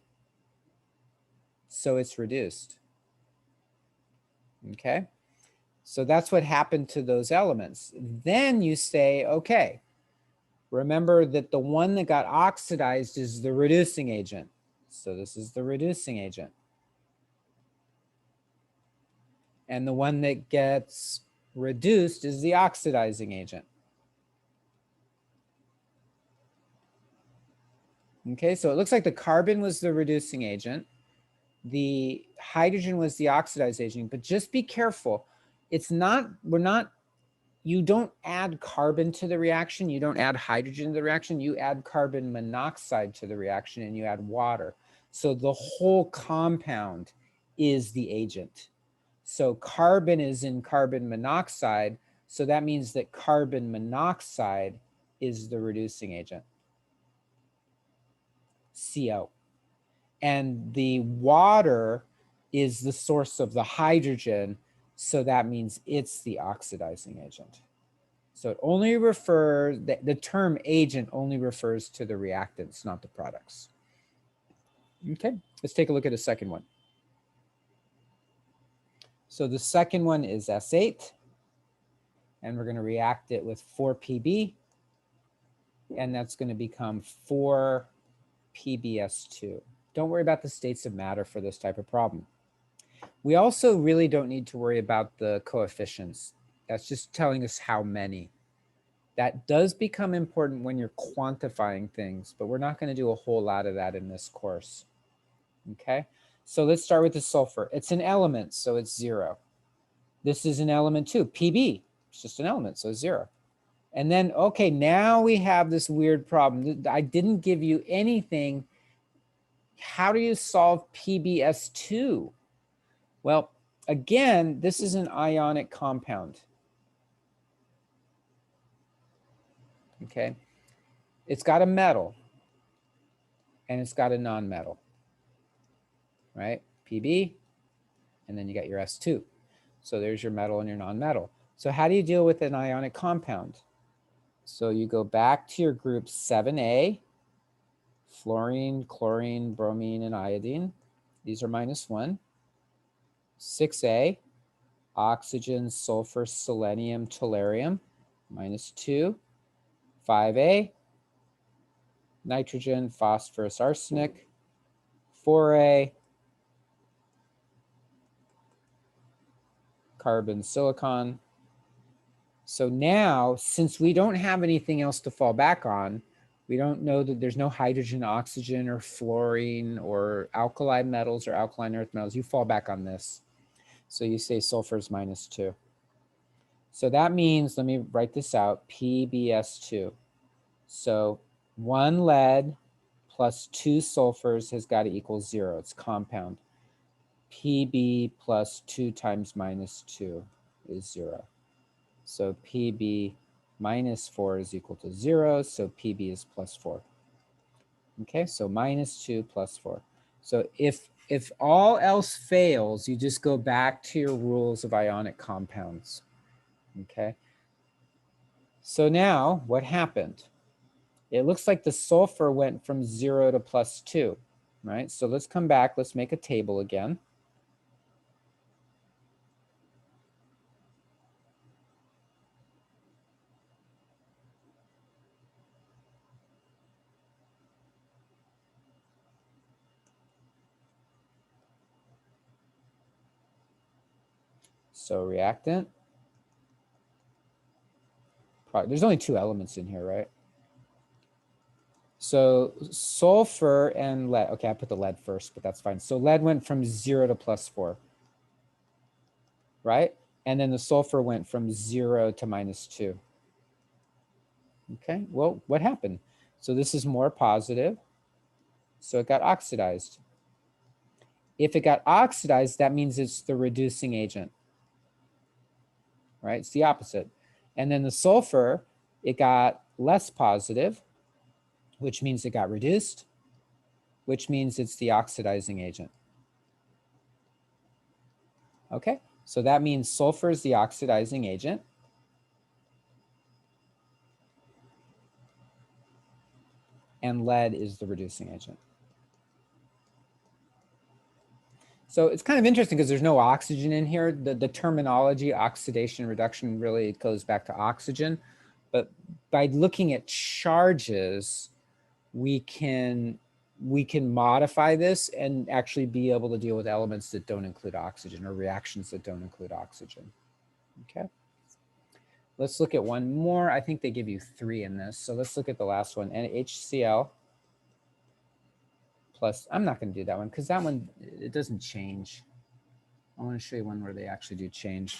so it's reduced. Okay, so that's what happened to those elements. Then you say, okay, remember that the one that got oxidized is the reducing agent. So this is the reducing agent. And the one that gets reduced is the oxidizing agent. Okay, so it looks like the carbon was the reducing agent. The hydrogen was the oxidizing agent, but just be careful. It's not, you don't add carbon to the reaction. You don't add hydrogen to the reaction. You add carbon monoxide to the reaction and you add water. So the whole compound is the agent. So carbon is in carbon monoxide. So that means that carbon monoxide is the reducing agent. CO. And the water is the source of the hydrogen, so that means it's the oxidizing agent. So it only refers, the term agent only refers to the reactants, not the products. Okay, let's take a look at a second one. So the second one is S8, and we're going to react it with 4Pb, and that's going to become 4PbS2. Don't worry about the states of matter for this type of problem. We also really don't need to worry about the coefficients. That's just telling us how many. That does become important when you're quantifying things, but we're not going to do a whole lot of that in this course. Okay, so let's start with the sulfur. It's an element, so it's 0. This is an element too, Pb. It's just an element, so it's 0. And then, okay, now we have this weird problem. I didn't give you anything. How do you solve PbS2? Well, again, this is an ionic compound. Okay, it's got a metal and it's got a non-metal, right? Pb, and then you got your S2. So there's your metal and your non-metal. So how do you deal with an ionic compound? So you go back to your group 7A, fluorine, chlorine, bromine, and iodine. These are -1. 6A, oxygen, sulfur, selenium, tellurium, -2. 5A, nitrogen, phosphorus, arsenic. 4A, carbon, silicon. So now, since we don't have anything else to fall back on, we don't know that there's no hydrogen, oxygen, or fluorine, or alkali metals, or alkaline earth metals. You fall back on this. So you say sulfur is -2. So that means, let me write this out, PbS2. So 1 lead plus 2 sulfurs has got to equal 0. It's compound. Pb plus 2 times -2 is 0. So Pb -4 is equal to 0. So Pb is +4. Okay, so -2 plus 4. So if all else fails, you just go back to your rules of ionic compounds. Okay. So now what happened? It looks like the sulfur went from 0 to +2, right? So let's come back. Let's make a table again. So reactant. There's only 2 elements in here, right? So sulfur and lead. Okay, I put the lead first, but that's fine. So lead went from 0 to +4, right? And then the sulfur went from 0 to -2. Okay, well, what happened? So this is more positive. So it got oxidized. If it got oxidized, that means it's the reducing agent, right? It's the opposite. And then the sulfur, it got less positive, which means it got reduced, which means it's the oxidizing agent. Okay, so that means sulfur is the oxidizing agent. And lead is the reducing agent. So it's kind of interesting because there's no oxygen in here. The terminology oxidation reduction really goes back to oxygen. But by looking at charges, we can modify this and actually be able to deal with elements that don't include oxygen or reactions that don't include oxygen. Okay. Let's look at one more. I think they give you 3 in this. So let's look at the last one, NaHCl plus, I'm not going to do that one because that one, it doesn't change. I want to show you one where they actually do change.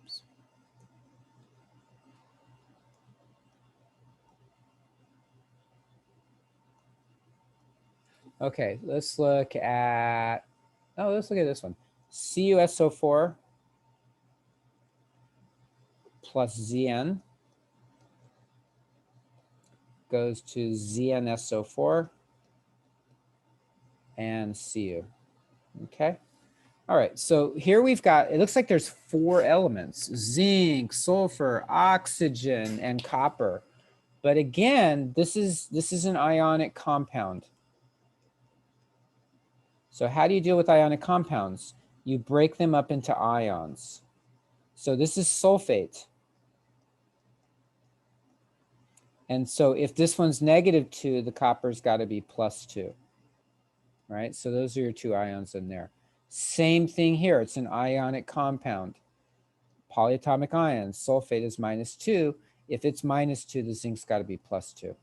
Oops. Okay, let's look at, let's look at this one. CuSO4 plus Zn goes to ZnSO4 and Cu. Okay. All right, so here we've got, it looks like there's 4 elements: zinc, sulfur, oxygen, and copper. But again, this is an ionic compound. So how do you deal with ionic compounds? You break them up into ions. So this is sulfate. And so if this one's -2, the copper's got to be +2. Right? So those are your 2 ions in there. Same thing here. It's an ionic compound. Polyatomic ions. Sulfate is -2. If it's -2, the zinc's got to be +2.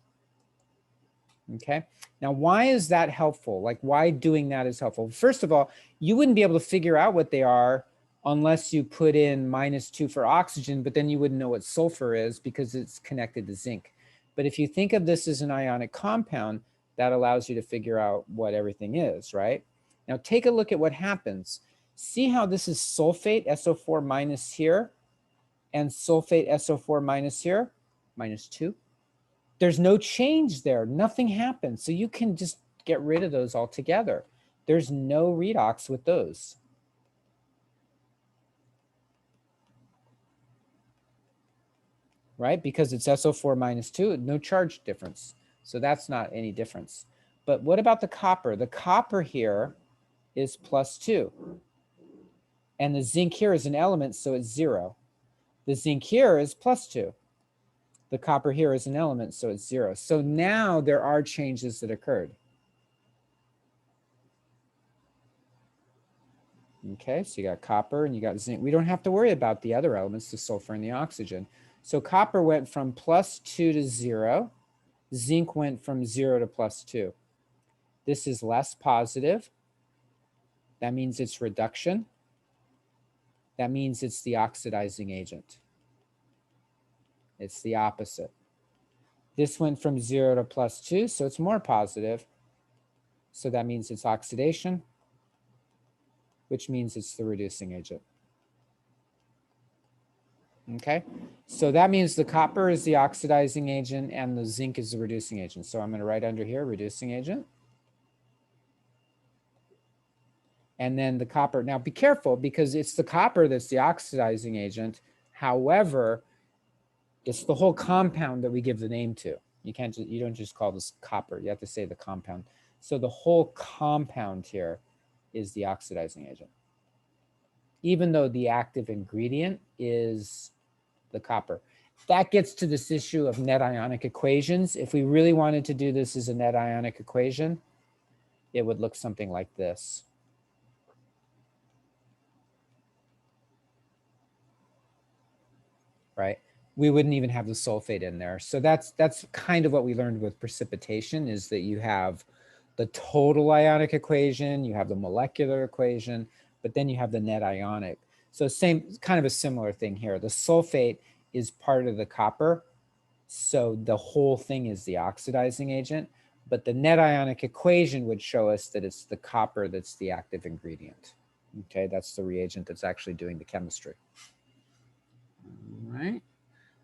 Okay. Now, why is that helpful? Like, why doing that is helpful? First of all, you wouldn't be able to figure out what they are unless you put in -2 for oxygen, but then you wouldn't know what sulfur is because it's connected to zinc. But if you think of this as an ionic compound, that allows you to figure out what everything is, right? Now, take a look at what happens. See how this is sulfate, SO4 minus here, and sulfate, SO4 minus here, -2. There's no change there. Nothing happens. So you can just get rid of those altogether. There's no redox with those. Right? Because it's SO4 -2, no charge difference. So that's not any difference. But what about the copper? The copper here is +2. And the zinc here is an element, so it's 0. The zinc here is +2. The copper here is an element, so it's 0. So now there are changes that occurred. Okay, so you got copper and you got zinc. We don't have to worry about the other elements, the sulfur and the oxygen. So copper went from +2 to 0. Zinc went from 0 to +2. This is less positive. That means it's reduction. That means it's the oxidizing agent. It's the opposite. This went from 0 to +2, so it's more positive. So that means it's oxidation, which means it's the reducing agent. Okay, so that means the copper is the oxidizing agent and the zinc is the reducing agent. So I'm going to write under here, reducing agent. And then the copper. Now be careful because it's the copper that's the oxidizing agent. However, it's the whole compound that we give the name to. You don't just call this copper. You have to say the compound. So the whole compound here is the oxidizing agent, even though the active ingredient is the copper. That gets to this issue of net ionic equations. If we really wanted to do this as a net ionic equation, it would look something like this. Right? We wouldn't even have the sulfate in there. So that's kind of what we learned with precipitation, is that you have the total ionic equation, you have the molecular equation, but then you have the net ionic. So same, kind of a similar thing here. The sulfate is part of the copper, so the whole thing is the oxidizing agent, but the net ionic equation would show us that it's the copper that's the active ingredient. Okay, that's the reagent that's actually doing the chemistry. All right,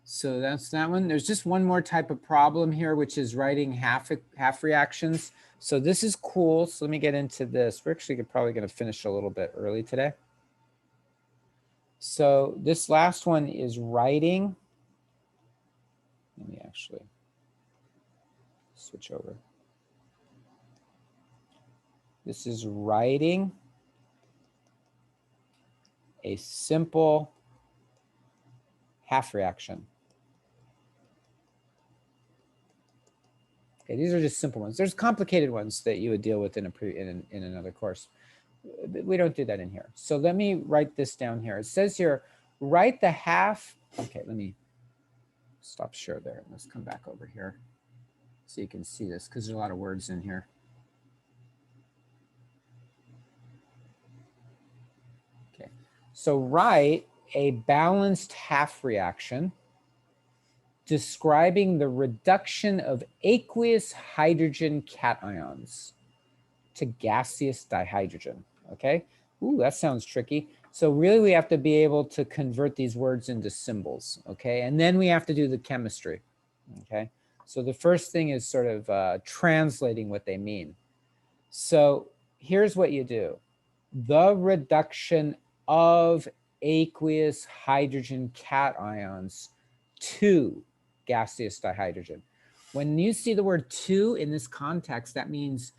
so that's that one. There's just one more type of problem here, which is writing half reactions. So this is cool. So let me get into this. We're actually probably going to finish a little bit early today. So this last one is writing. Let me actually switch over. This is writing a simple half reaction. Okay, these are just simple ones. There's complicated ones that you would deal with in another course. We don't do that in here. So let me write this down here. It says here, write the half. Okay, let me stop share there. Let's come back over here so you can see this, because there's a lot of words in here. Okay, so write a balanced half reaction describing the reduction of aqueous hydrogen cations to gaseous dihydrogen. Okay, ooh, that sounds tricky. So really we have to be able to convert these words into symbols, okay? And then we have to do the chemistry, okay? So the first thing is sort of translating what they mean. So here's what you do. The reduction of aqueous hydrogen cations to gaseous dihydrogen. When you see the word to in this context, that means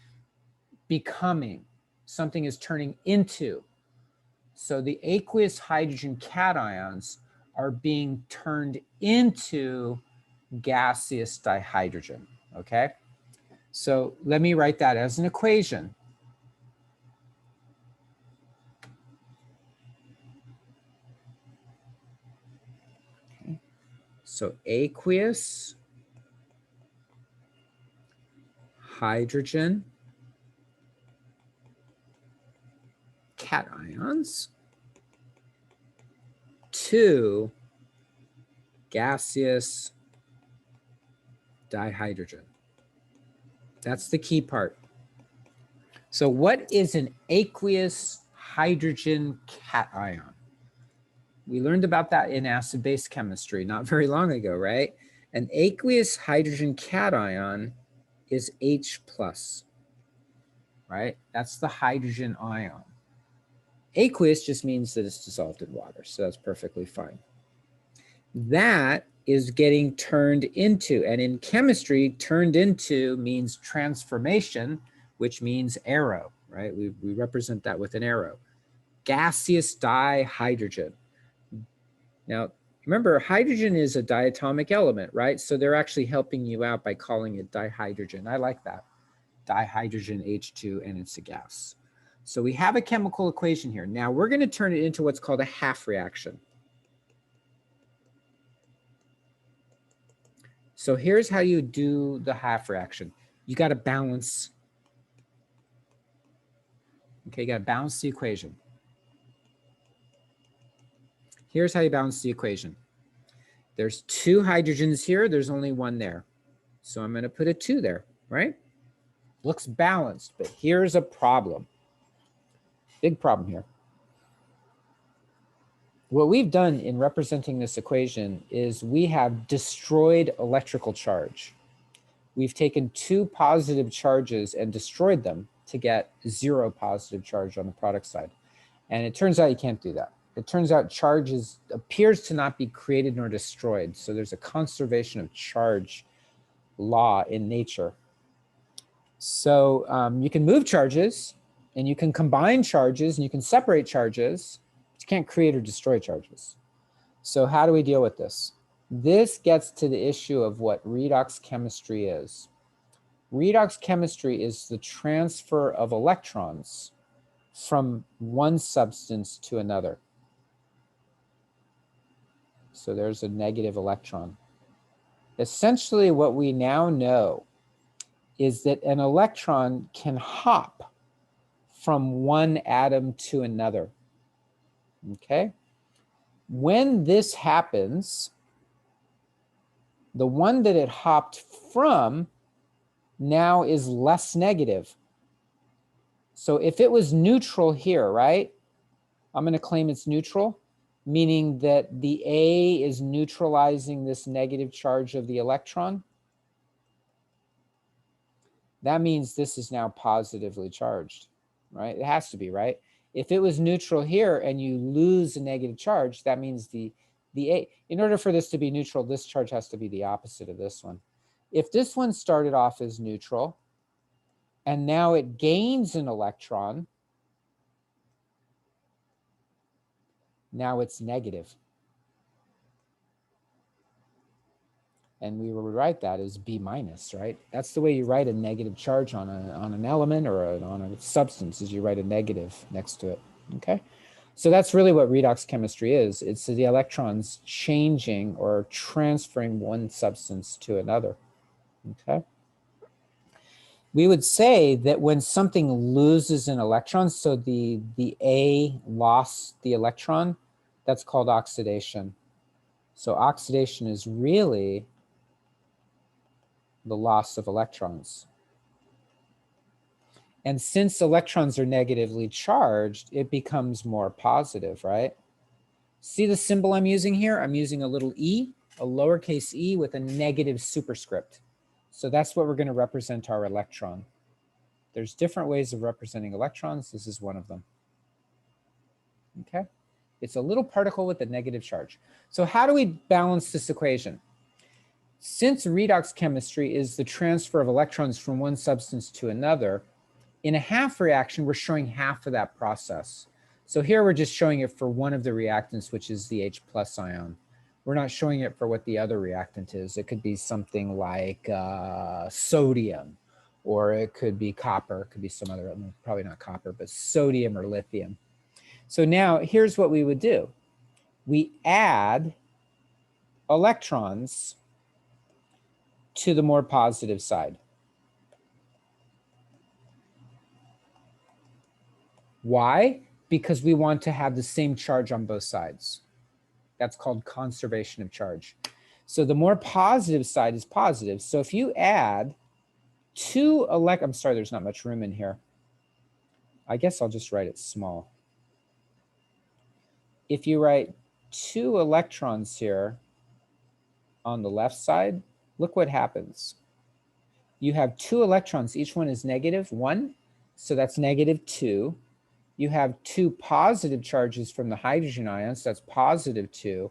becoming. Something is turning into. So the aqueous hydrogen cations are being turned into gaseous dihydrogen, okay? So let me write that as an equation. Okay. So aqueous hydrogen cations to gaseous dihydrogen. That's the key part. So what is an aqueous hydrogen cation? We learned about that in acid-base chemistry not very long ago, right? An aqueous hydrogen cation is H+, right? That's the hydrogen ion. Aqueous just means that it's dissolved in water, so that's perfectly fine. That is getting turned into, and in chemistry, turned into means transformation, which means arrow, right? We represent that with an arrow. Gaseous dihydrogen. Now, remember, hydrogen is a diatomic element, right? So they're actually helping you out by calling it dihydrogen. I like that. Dihydrogen H2, and it's a gas. So we have a chemical equation here. Now we're going to turn it into what's called a half reaction. So here's how you do the half reaction. You got to balance. Okay, you got to balance the equation. Here's how you balance the equation. There's 2 hydrogens here. There's only 1 there. So I'm going to put a 2 there, right? Looks balanced, but here's a problem. Big problem here. What we've done in representing this equation is we have destroyed electrical charge. We've taken 2 positive charges and destroyed them to get 0 positive charge on the product side. And it turns out you can't do that. It turns out charge appears to not be created nor destroyed. So there's a conservation of charge law in nature. So you can move charges, and you can combine charges, and you can separate charges, but you can't create or destroy charges. So how do we deal with this? This gets to the issue of what redox chemistry is. Redox chemistry is the transfer of electrons from one substance to another. So there's a negative electron. Essentially, what we now know is that an electron can hop from one atom to another. Okay? When this happens, the one that it hopped from now is less negative. So if it was neutral here, right? I'm going to claim it's neutral, meaning that the A is neutralizing this negative charge of the electron. That means this is now positively charged, right? It has to be, right? If it was neutral here and you lose a negative charge, that means the A, in order for this to be neutral, this charge has to be the opposite of this one. If this one started off as neutral and now it gains an electron, now it's negative. And we would write that as B minus, right? That's the way you write a negative charge on an element or on a substance, is you write a negative next to it, okay? So that's really what redox chemistry is. It's the electrons changing or transferring one substance to another, okay? We would say that when something loses an electron, so the A lost the electron, that's called oxidation. So oxidation is really the loss of electrons. And since electrons are negatively charged, it becomes more positive, right? See the symbol I'm using here? I'm using a little e, a lowercase e with a negative superscript. So that's what we're going to represent our electron. There's different ways of representing electrons. This is one of them. Okay? It's a little particle with a negative charge. So how do we balance this equation? Since redox chemistry is the transfer of electrons from one substance to another, in a half reaction, we're showing half of that process. So here we're just showing it for one of the reactants, which is the H+ ion. We're not showing it for what the other reactant is. It could be something like sodium, or it could be copper. It could be some other, probably not copper, but sodium or lithium. So now here's what we would do. We add electrons to the more positive side. Why? Because we want to have the same charge on both sides. That's called conservation of charge. So the more positive side is positive. So if you add two I'm sorry, there's not much room in here. I guess I'll just write it small. If you write 2 electrons here on the left side, look what happens. You have 2 electrons, each one is -1, so that's -2. You have 2 positive charges from the hydrogen ions, that's +2.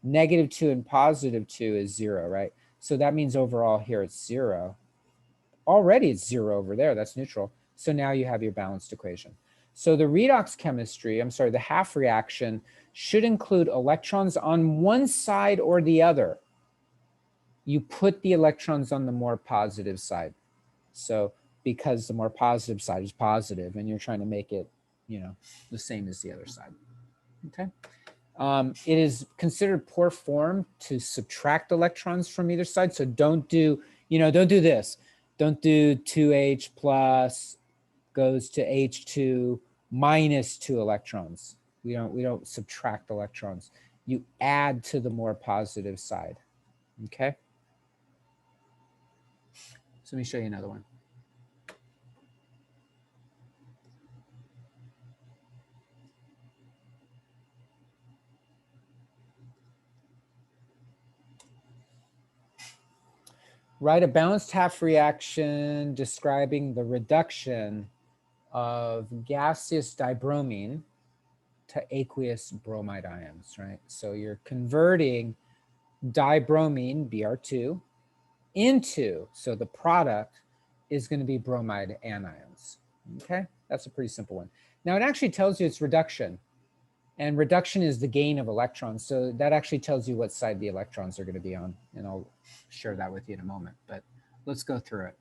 -2 and +2 is 0, right? So that means overall here it's 0. Already it's 0 over there, that's neutral. So now you have your balanced equation. So the redox chemistry, the half reaction should include electrons on one side or the other. You put the electrons on the more positive side. So because the more positive side is positive and you're trying to make it, the same as the other side. Okay. It is considered poor form to subtract electrons from either side. So don't do, don't do this. Don't do 2H plus goes to H2 minus 2 electrons. We don't subtract electrons. You add to the more positive side. Okay. So let me show you another one. Write a balanced half reaction describing the reduction of gaseous dibromine to aqueous bromide ions, right? So you're converting dibromine, Br2, into, so the product is going to be bromide anions, okay? That's a pretty simple one. Now it actually tells you it's reduction, and reduction is the gain of electrons. So that actually tells you what side the electrons are going to be on, and I'll share that with you in a moment, but let's go through it.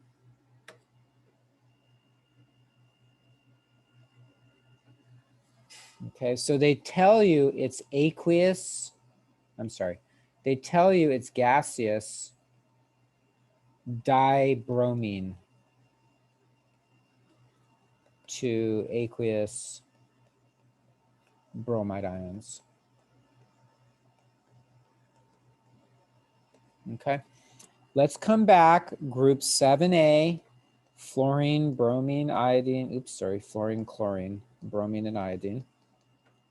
Okay, so they tell you it's aqueous, they tell you it's gaseous dibromine to aqueous bromide ions. Okay, let's come back. Group 7A, fluorine, bromine, iodine, fluorine, chlorine, bromine, and iodine.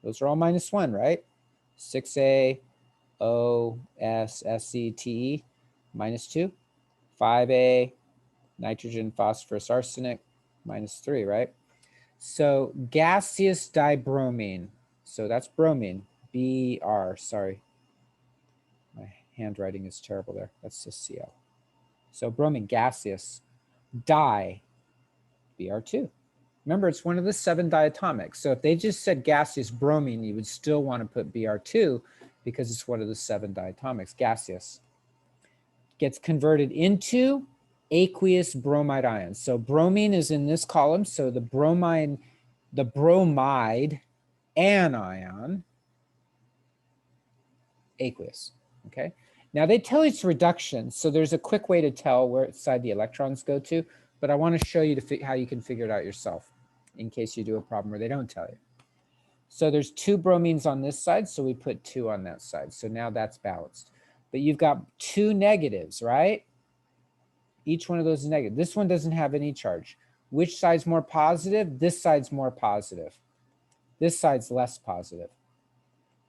Those are all -1, right? 6A, O, S, Se, Te, -2. 5A, nitrogen, phosphorus, arsenic, -3, right? So gaseous dibromine, so that's bromine, Br, sorry. My handwriting is terrible there. That's just Cl. So bromine, gaseous, di, Br2. Remember, it's one of the 7 diatomics. So if they just said gaseous bromine, you would still want to put Br2 because it's one of the 7 diatomics, gaseous. Gets converted into aqueous bromide ions. So bromine is in this column. So the bromide anion, aqueous, okay? Now they tell you it's reduction. So there's a quick way to tell where side the electrons go to, but I want to show you how you can figure it out yourself in case you do a problem where they don't tell you. So there's 2 bromines on this side, so we put 2 on that side. So now that's balanced. But you've got 2 negatives, right? Each one of those is negative. This one doesn't have any charge. Which side's more positive? This side's more positive. This side's less positive.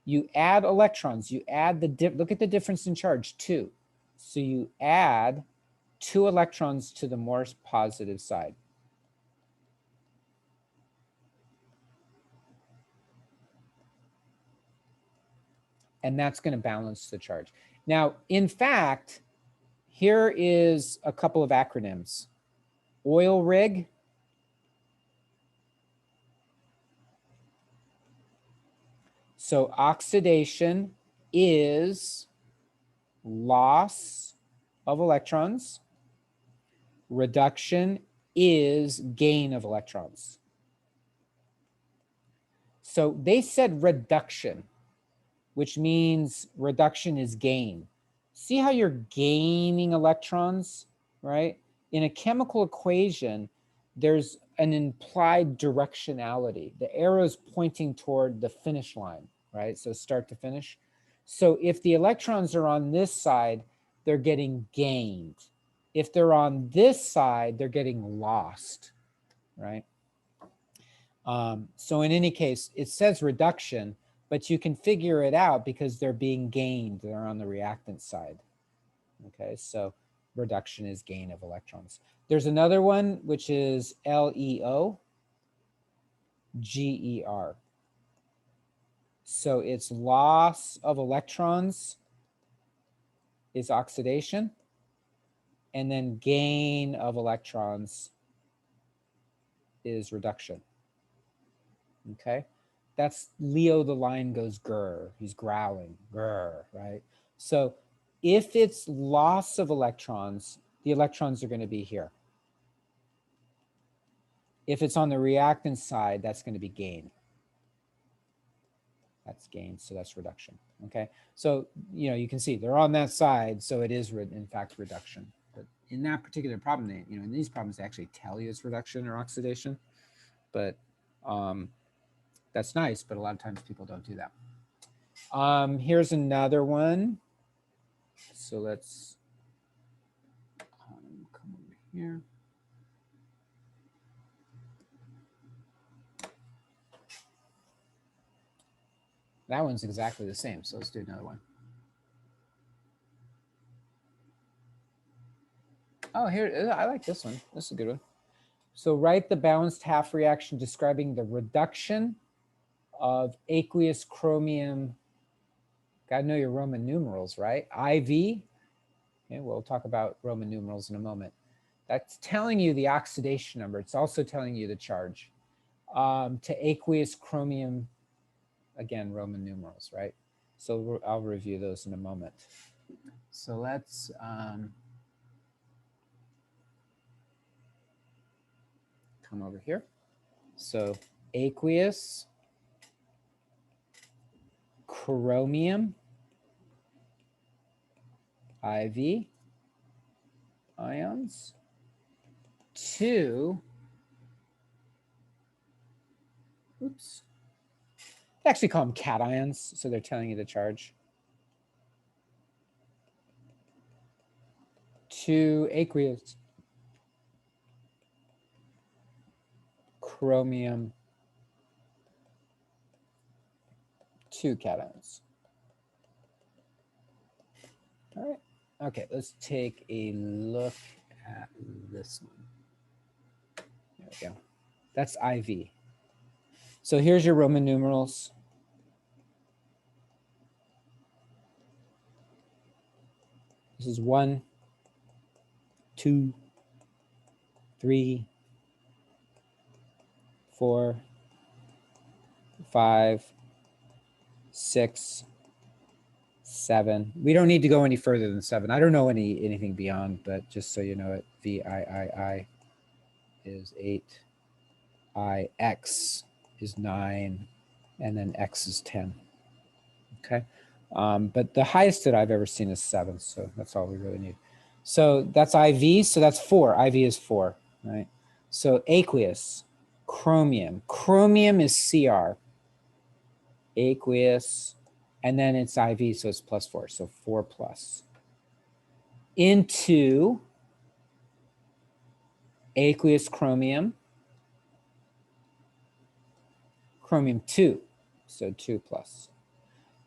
You add electrons. You add look at the difference in charge, 2. So you add 2 electrons to the more positive side. And that's going to balance the charge. Now, in fact, here is a couple of acronyms. Oil rig. So oxidation is loss of electrons. Reduction is gain of electrons. So they said reduction, which means reduction is gain. See how you're gaining electrons, right? In a chemical equation, there's an implied directionality. The arrow's pointing toward the finish line, right? So start to finish. So if the electrons are on this side, they're getting gained. If they're on this side, they're getting lost, right? So in any case, it says reduction, but you can figure it out because they're being gained. They're on the reactant side. Okay, so reduction is gain of electrons. There's another one, which is LEO, GER. So it's loss of electrons is oxidation, and then gain of electrons is reduction. Okay, that's Leo, the lion goes grr, he's growling, grr, right? So if it's loss of electrons, the electrons are going to be here. If it's on the reactant side, that's going to be gain. That's gain, so that's reduction, okay? So, you know, you can see they're on that side, so it is, in fact, reduction. But in that particular problem, they, you know, in these problems, they actually tell you it's reduction or oxidation. But that's nice, but a lot of times people don't do that. Here's another one. So let's come over here. That one's exactly the same, so let's do another one. Oh, here, I like this one. This is a good one. So write the balanced half reaction describing the reduction of aqueous chromium. Gotta know your Roman numerals, right? IV. Okay, we'll talk about Roman numerals in a moment. That's telling you the oxidation number. It's also telling you the charge. To aqueous chromium, again, Roman numerals, right? So I'll review those in a moment. So let's come over here. So aqueous chromium IV ions to, oops, they actually call them cations, so they're telling you the charge, to aqueous chromium 2 cations. All right. Okay, let's take a look at this one. There we go. That's IV. So here's your Roman numerals. This is 1, 2, 3, 4, 5, 6, 7. We don't need to go any further than 7. I don't know anything beyond, but just so you know it, VIII is 8, IX is 9, and then X is 10. Okay, but the highest that I've ever seen is 7, so that's all we really need. So that's IV, so that's 4. IV is 4, right? So aqueous, chromium. Chromium is Cr. Aqueous, and then it's IV, so it's +4, so 4 plus. Into aqueous chromium, chromium 2, so 2 plus.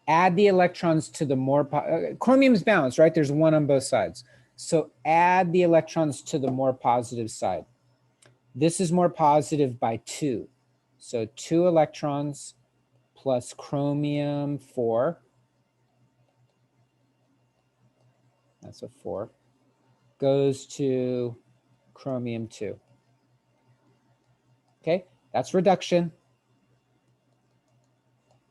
Add the electrons to the more, chromium is balanced, right? There's 1 on both sides. So add the electrons to the more positive side. This is more positive by 2. So 2 electrons plus chromium 4. That's a 4. Goes to chromium 2. Okay, that's reduction.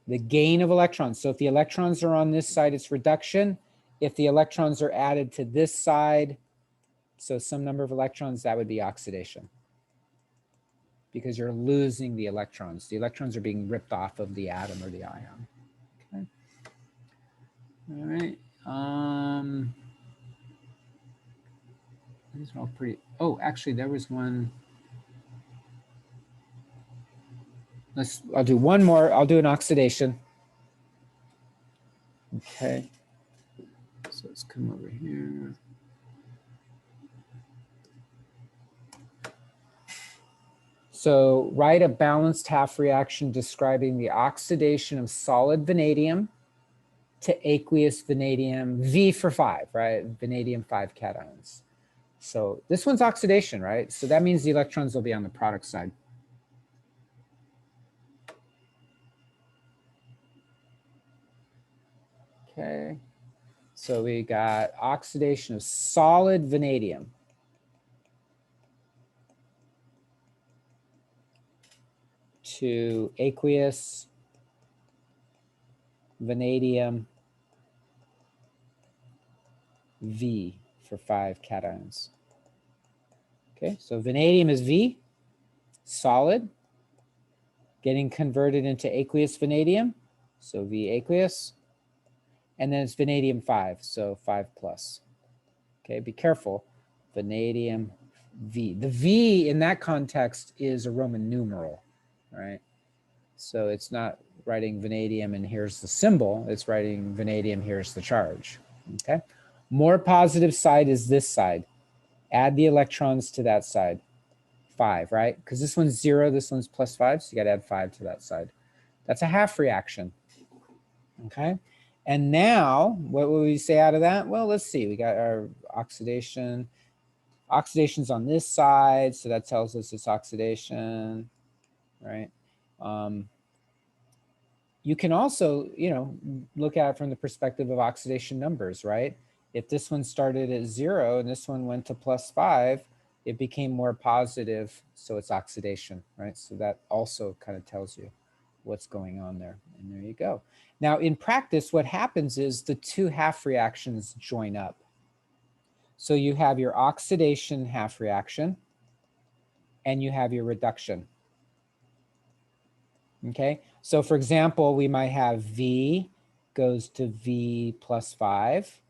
The gain of electrons. So if the electrons are on this side, it's reduction. If the electrons are added to this side, so some number of electrons, that would be oxidation. Because you're losing the electrons. The electrons are being ripped off of the atom or the ion. Okay. All right. These are all pretty. Oh, actually, there was one. I'll do one more. I'll do an oxidation. Okay. So let's come over here. So write a balanced half reaction describing the oxidation of solid vanadium to aqueous vanadium, V for 5, right? Vanadium 5 cations. So this one's oxidation, right? So that means the electrons will be on the product side. Okay. So we got oxidation of solid vanadium to aqueous vanadium V for 5 cations. Okay, so vanadium is V, solid, getting converted into aqueous vanadium, so V aqueous, and then it's vanadium 5, so 5 plus. Okay, be careful, vanadium V. The V in that context is a Roman numeral, right? So it's not writing vanadium and here's the symbol, it's writing vanadium, here's the charge, okay? More positive side is this side. Add the electrons to that side, 5, right? Because this one's 0, this one's plus 5, so you got to add 5 to that side. That's a half reaction, okay? And now, what will we say out of that? Well, let's see. We got our oxidation. Oxidation's on this side, so that tells us it's oxidation, right? You can also, look at it from the perspective of oxidation numbers, right? If this one started at 0 and this one went to plus 5, it became more positive, so it's oxidation, right? So that also kind of tells you what's going on there. And there you go. Now, in practice, what happens is the two half reactions join up. So you have your oxidation half reaction and you have your reduction. Okay, so for example, we might have V goes to V plus 5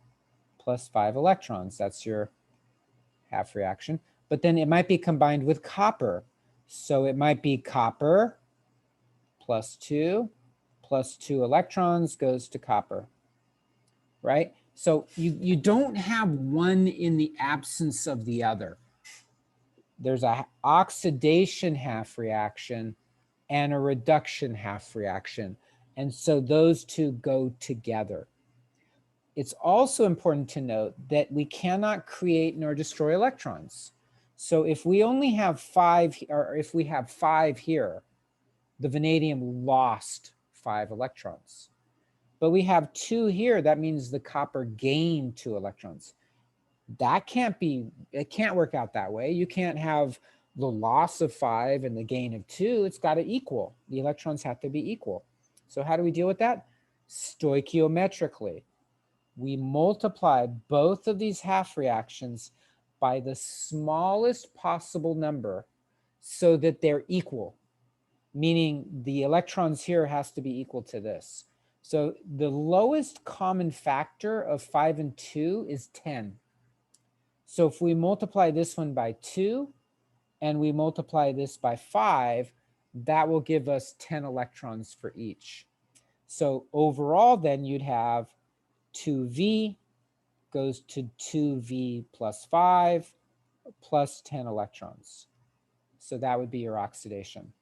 electrons. That's your half reaction. But then it might be combined with copper. So it might be copper plus 2 electrons goes to copper, right? So you don't have one in the absence of the other. There's an oxidation half reaction and a reduction half reaction. And so those two go together. It's also important to note that we cannot create nor destroy electrons. So if we only have 5, or if we have 5 here, the vanadium lost 5 electrons. But we have 2 here, that means the copper gained 2 electrons. That can't be, it can't work out that way. You can't have the loss of 5 and the gain of 2. It's got to equal. The electrons have to be equal. So how do we deal with that? Stoichiometrically. We multiply both of these half reactions by the smallest possible number so that they're equal, meaning the electrons here has to be equal to this. So the lowest common factor of 5 and 2 is 10. So if we multiply this one by 2 and we multiply this by 5, that will give us 10 electrons for each. So overall then you'd have 2V goes to 2V plus 5 plus 10 electrons. So that would be your oxidation.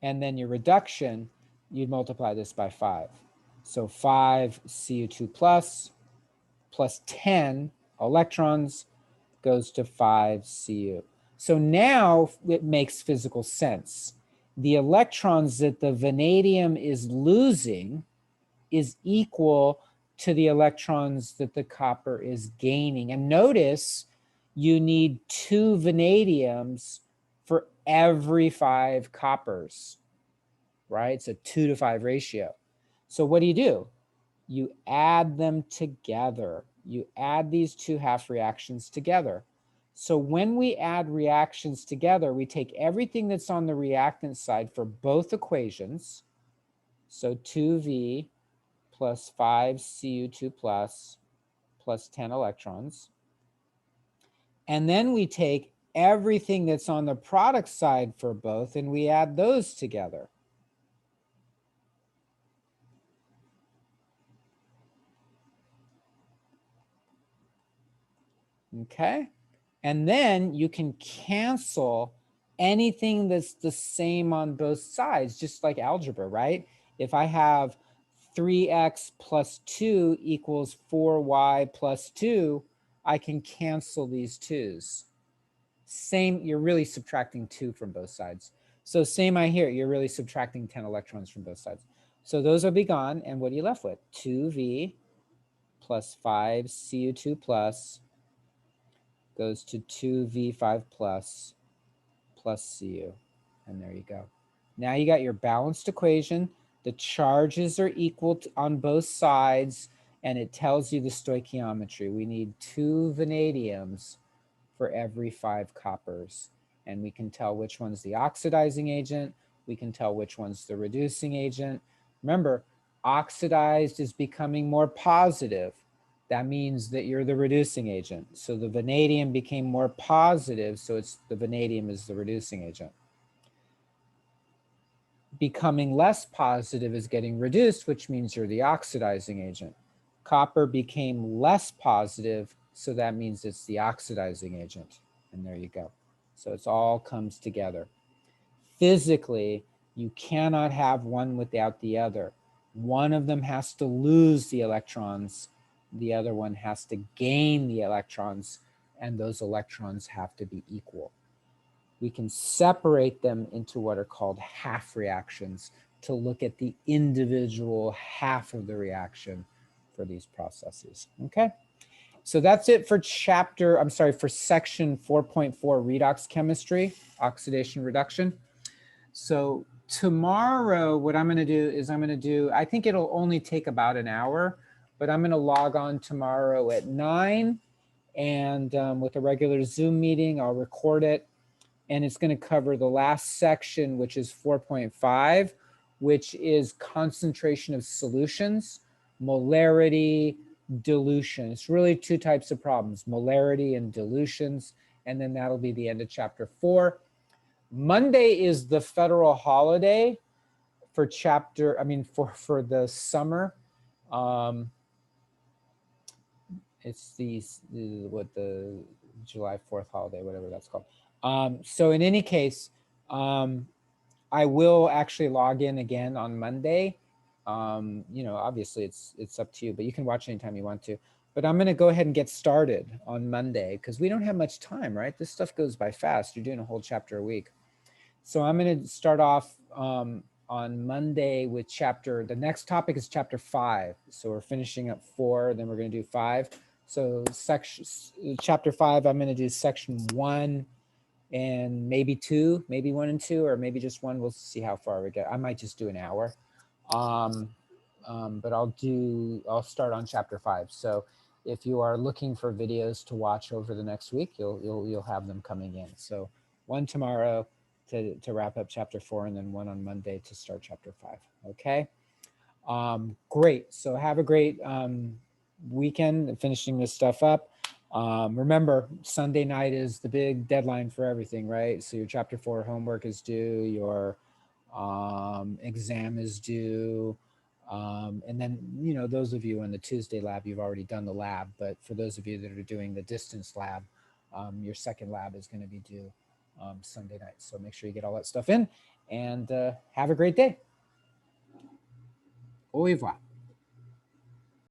And then your reduction, you'd multiply this by 5. So 5 Cu2 plus plus 10 electrons goes to 5 Cu. So now it makes physical sense. The electrons that the vanadium is losing is equal to the electrons that the copper is gaining. And notice you need 2 vanadiums for every 5 coppers, right? It's a 2 to 5 ratio. So what do? You add them together. You add these two half reactions together. So when we add reactions together, we take everything that's on the reactant side for both equations. So 2V plus 5Cu2 plus 10 electrons. And then we take everything that's on the product side for both and we add those together. Okay? And then you can cancel anything that's the same on both sides, just like algebra, right? If I have 3x plus 2 equals 4y plus 2, I can cancel these 2's. Same, you're really subtracting 2 from both sides. So same I here, you're really subtracting 10 electrons from both sides. So those will be gone, and what are you left with? 2V plus 5Cu2 plus goes to 2V5 plus Cu. And there you go. Now you got your balanced equation. The charges are equal on both sides, and it tells you the stoichiometry. We need 2 vanadiums for every 5 coppers. And we can tell which one's the oxidizing agent. We can tell which one's the reducing agent. Remember, oxidized is becoming more positive. That means that you're the reducing agent. So the vanadium became more positive, so it's the vanadium is the reducing agent. Becoming less positive is getting reduced, which means you're the oxidizing agent. Copper became less positive, so that means it's the oxidizing agent. And there you go. So it's all comes together. Physically, you cannot have one without the other. One of them has to lose the electrons. The other one has to gain the electrons, and those electrons have to be equal. We can separate them into what are called half reactions to look at the individual half of the reaction for these processes. Okay, so that's it for for section 4.4 redox chemistry, oxidation reduction. So tomorrow, what I'm going to do is I think it'll only take about an hour, but I'm going to log on tomorrow at 9, and with a regular Zoom meeting, I'll record it. And it's going to cover the last section, which is 4.5, which is concentration of solutions, molarity, dilution. It's really 2 types of problems, molarity and dilutions. And then that'll be the end of chapter 4. Monday is the federal holiday for for the summer. It's the July 4th holiday, whatever that's called. So in any case, I will actually log in again on Monday. Obviously it's up to you, but you can watch anytime you want to. But I'm going to go ahead and get started on Monday because we don't have much time, right? This stuff goes by fast. You're doing a whole chapter a week. So I'm going to start off on Monday with the next topic is chapter 5. So we're finishing up 4, then we're going to do 5. So chapter 5, I'm going to do section 1 and maybe 2, maybe 1 and 2, or maybe just 1. We'll see how far we get. I might just do an hour. But I'll start on chapter 5. So if you are looking for videos to watch over the next week, you'll have them coming in. So 1 tomorrow to wrap up chapter 4, and then 1 on Monday to start chapter 5. Okay. Great. So have a great weekend finishing this stuff up. Remember, Sunday night is the big deadline for everything, right? So your chapter 4 homework is due, your exam is due. And then, those of you in the Tuesday lab, you've already done the lab, but for those of you that are doing the distance lab, your second lab is going to be due Sunday night. So make sure you get all that stuff in, and have a great day. Au revoir.